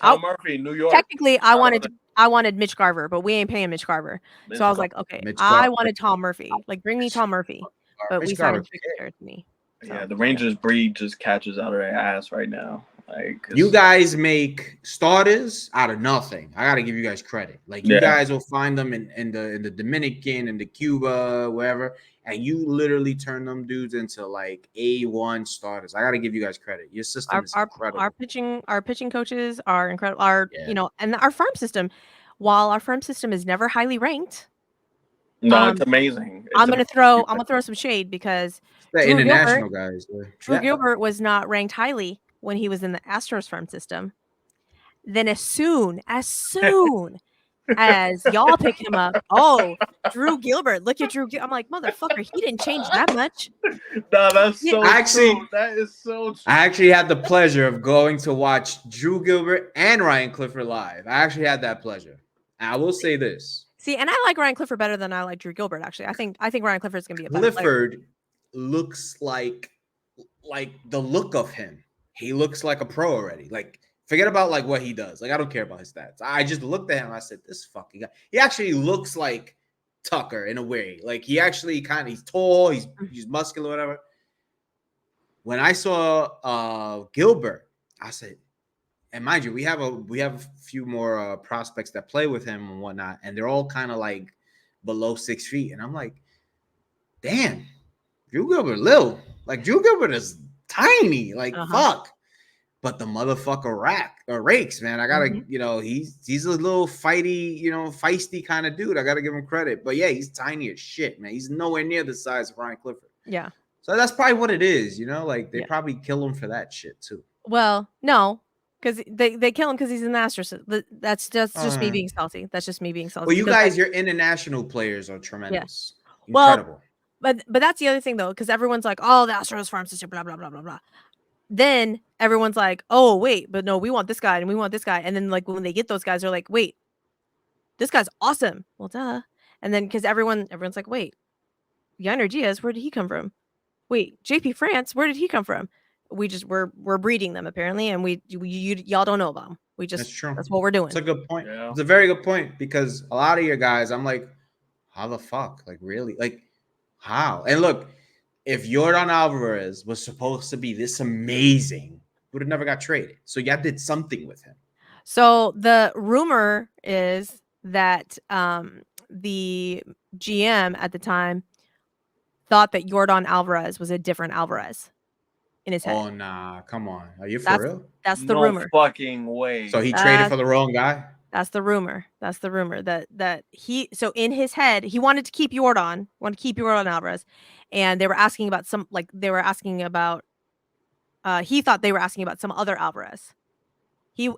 Speaker 3: Murphy, New York.
Speaker 1: Technically, I wanted Mitch Garver, but we ain't paying Mitch Garver. So I was like, okay, I wanted Tom Murphy. Like, bring me Tom Murphy. But we signed Victor to me. So.
Speaker 3: Yeah, the Rangers breed just catches out of their ass right now.
Speaker 2: You guys make starters out of nothing. I got to give you guys credit. Like, you guys will find them in the Dominican and the Cuba, wherever, and you literally turn them dudes into like A1 starters. I got to give you guys credit. Your system is incredible.
Speaker 1: Our pitching coaches are incredible. And our farm system, while our farm system is never highly ranked.
Speaker 3: No, it's amazing.
Speaker 1: I'm gonna throw some shade because
Speaker 2: the international guys.
Speaker 1: Drew Gilbert was not ranked highly when he was in the Astros farm system. Then as soon as y'all pick him up, Drew Gilbert, look at Drew. I'm like, motherfucker, he didn't change that much.
Speaker 3: No, that's so true. That is so true.
Speaker 2: I actually had the pleasure of going to watch Drew Gilbert and Ryan Clifford live. I actually had that pleasure. And I will say this.
Speaker 1: See, and I like Ryan Clifford better than I like Drew Gilbert, actually. I think Ryan Clifford's gonna be a better
Speaker 2: Clifford
Speaker 1: player.
Speaker 2: Looks like the look of him. He looks like a pro already. Like, forget about like what he does. Like, I don't care about his stats. I just looked at him. I said, this fucking guy. He actually looks like Tucker in a way. Like, he actually he's tall. He's muscular, whatever. When I saw Gilbert, I said, and mind you, we have a few more prospects that play with him and whatnot, and they're all kind of like below 6 feet. And I'm like, damn, Drew Gilbert, Drew Gilbert is tiny, fuck. But the motherfucker rakes, man. I gotta, he's a little feisty kind of dude. I gotta give him credit. But yeah, he's tiny as shit, man. He's nowhere near the size of Ryan Clifford.
Speaker 1: Yeah.
Speaker 2: So that's probably what it is, they probably kill him for that shit too.
Speaker 1: Well, no. Because they kill him because he's in the Astros. That's just me being salty. That's just me being salty.
Speaker 2: Well, you guys, your international players are tremendous. Yeah. Incredible.
Speaker 1: Well, but that's the other thing though, because everyone's like, oh, the Astros farm system, blah blah blah blah blah. Then everyone's like, oh wait, but no, we want this guy and we want this guy. And then like when they get those guys, they're like, wait, this guy's awesome. Well, duh. And then because everyone's like, wait, Yainer Diaz, where did he come from? Wait, JP France, where did he come from? We're breeding them apparently, and y'all don't know about them. That's what we're doing.
Speaker 2: It's a good point.
Speaker 3: Yeah.
Speaker 2: It's a very good point because a lot of your guys, I'm like, how the fuck? Like, really? Like, how? And look, if Yordan Alvarez was supposed to be this amazing, would have never got traded. So y'all did something with him.
Speaker 1: So the rumor is that the GM at the time thought that Yordan Alvarez was a different Alvarez in his head.
Speaker 2: Oh, nah. Come on. Are you for
Speaker 1: That's
Speaker 2: real?
Speaker 1: that's the
Speaker 3: No
Speaker 1: rumor.
Speaker 3: fucking way.
Speaker 2: So he traded for the wrong guy?
Speaker 1: That's the rumor. That's the rumor that he, so in his head, he wanted to keep Yordan Alvarez. And they were asking about he thought they were asking about some other Alvarez.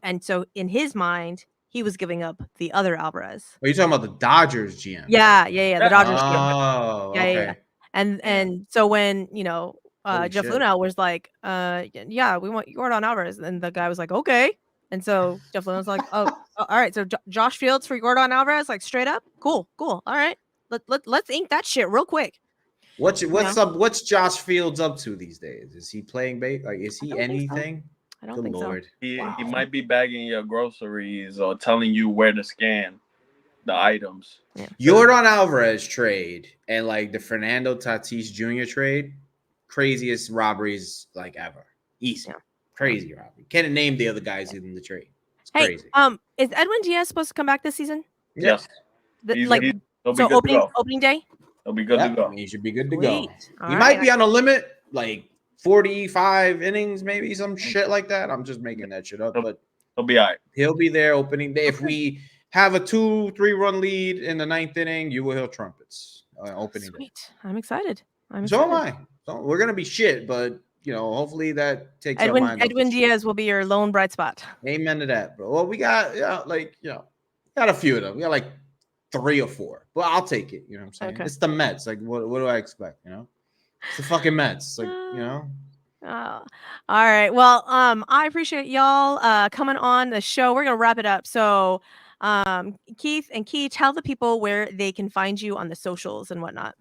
Speaker 1: And so in his mind, he was giving up the other Alvarez.
Speaker 2: Are you talking about the Dodgers GM?
Speaker 1: Yeah. The Dodgers GM.
Speaker 2: Oh,
Speaker 1: Yeah.
Speaker 2: okay.
Speaker 1: And so when,
Speaker 2: Holy
Speaker 1: Jeff
Speaker 2: shit.
Speaker 1: Luna was like, yeah, we want Yordan Alvarez. And the guy was like, okay. And so Jeff Luna was like, oh, all right. So Josh Fields for Yordan Alvarez, like straight up. Cool. All right. Let's ink that shit real quick.
Speaker 2: What's Josh Fields up to these days? Is he playing bait? Like, is he anything?
Speaker 1: I don't
Speaker 2: Good
Speaker 1: think
Speaker 2: Lord.
Speaker 1: so.
Speaker 3: He might be bagging your groceries or telling you where to scan the items.
Speaker 1: Yeah.
Speaker 2: Yordan Alvarez trade and like the Fernando Tatis Jr. trade, craziest robberies like ever. Easy.
Speaker 1: Yeah.
Speaker 2: Crazy robbery. Can't name the other guys in the trade. It's
Speaker 1: Hey,
Speaker 2: crazy.
Speaker 1: is Edwin Diaz supposed to come back this season?
Speaker 3: Yes. He'll be good to go.
Speaker 1: Opening day?
Speaker 3: He'll be good to go.
Speaker 2: He should be good to
Speaker 1: Sweet.
Speaker 2: go. He might be on a limit, like 45 innings, maybe some shit like that. I'm just making that shit up, but
Speaker 3: he'll be all right.
Speaker 2: He'll be there opening day. If we have a 2-3 run lead in the 9th inning, you will hear trumpets opening day.
Speaker 1: Sweet. I'm excited.
Speaker 2: So am I. So we're gonna be shit, but hopefully that takes our mind off.
Speaker 1: Edwin Diaz will be your lone bright spot.
Speaker 2: Amen to that, bro. Well, we got got a few of them. We got like 3 or 4, but I'll take it. You know what I'm saying?
Speaker 1: Okay.
Speaker 2: It's the Mets. Like, what do I expect? It's the fucking Mets. Like,
Speaker 1: All right. Well, I appreciate y'all coming on the show. We're gonna wrap it up. So, Keith and Key, tell the people where they can find you on the socials and whatnot.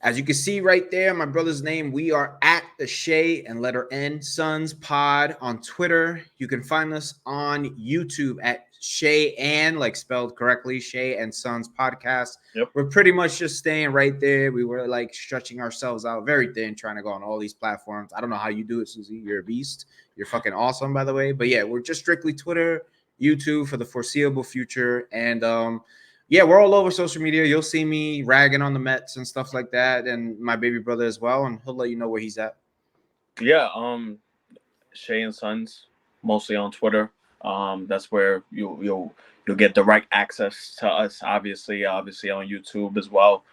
Speaker 2: As you can see right there, my brother's name, we are at the Shea&Sons pod on Twitter. You can find us on YouTube at Shea&, like spelled correctly, Shea&Sons podcast.
Speaker 3: Yep.
Speaker 2: We're pretty much just staying right there. We were like stretching ourselves out very thin, trying to go on all these platforms. I don't know how you do it, Suzy. You're a beast. You're fucking awesome, by the way. But yeah, we're just strictly Twitter, YouTube for the foreseeable future. And yeah, we're all over social media. You'll see me ragging on the Mets and stuff like that, and my baby brother as well, and he'll let you know where he's at.
Speaker 3: Yeah, Shea&Sons, mostly on Twitter. That's where you'll get direct access to us. Obviously on YouTube as well.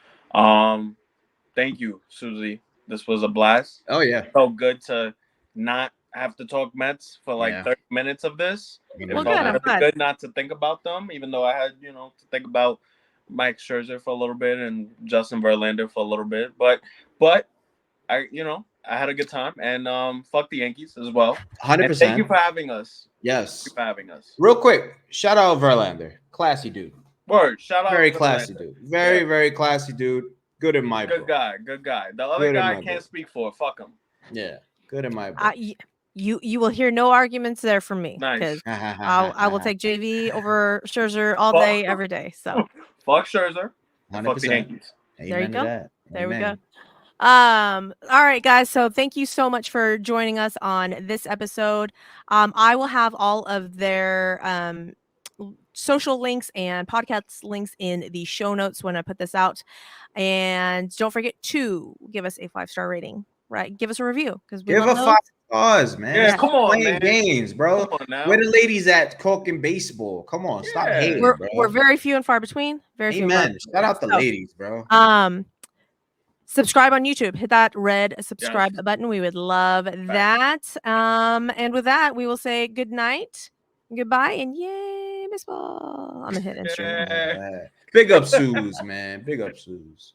Speaker 3: Thank you, Suzy. This was a blast.
Speaker 2: Oh yeah,
Speaker 3: so good to not have to talk Mets for like 30 minutes of this.
Speaker 1: Well, good.
Speaker 3: Good not to think about them, even though I had, to think about Mike Scherzer for a little bit and Justin Verlander for a little bit. But I had a good time, and fuck the Yankees as well.
Speaker 2: 100%.
Speaker 3: Thank you for having us.
Speaker 2: Yes.
Speaker 3: Thank you for having us.
Speaker 2: Real quick, shout out Verlander. Classy dude.
Speaker 3: Word. Shout out.
Speaker 2: Very classy dude. Very classy dude. Good in my book.
Speaker 3: Good guy. The other guy I can't speak for. Fuck him.
Speaker 2: Yeah. Good in my book.
Speaker 1: You will hear no arguments there from me.
Speaker 3: Nice.
Speaker 1: I will take JV over Scherzer all day, every day. So
Speaker 3: fuck Scherzer.
Speaker 2: 100%.
Speaker 3: Fuck the Yankees.
Speaker 1: There you go. There we go. All right, guys. So thank you so much for joining us on this episode. I will have all of their social links and podcast links in the show notes when I put this out. And don't forget to give us a 5-star rating. Right? Give us a review because we
Speaker 2: give a 5 stars, man.
Speaker 3: Yeah, come on,
Speaker 2: playing games, bro. Where the ladies at talking baseball? Come on, stop hating, bro.
Speaker 1: We're very few and far between.
Speaker 2: Amen. Shout out the ladies, bro.
Speaker 1: Subscribe on YouTube. Hit that red subscribe button. We would love that. And with that, we will say good night, goodbye, and yay, baseball. I'm gonna hit Instagram.
Speaker 2: Big up Suze, man. Big up Suze.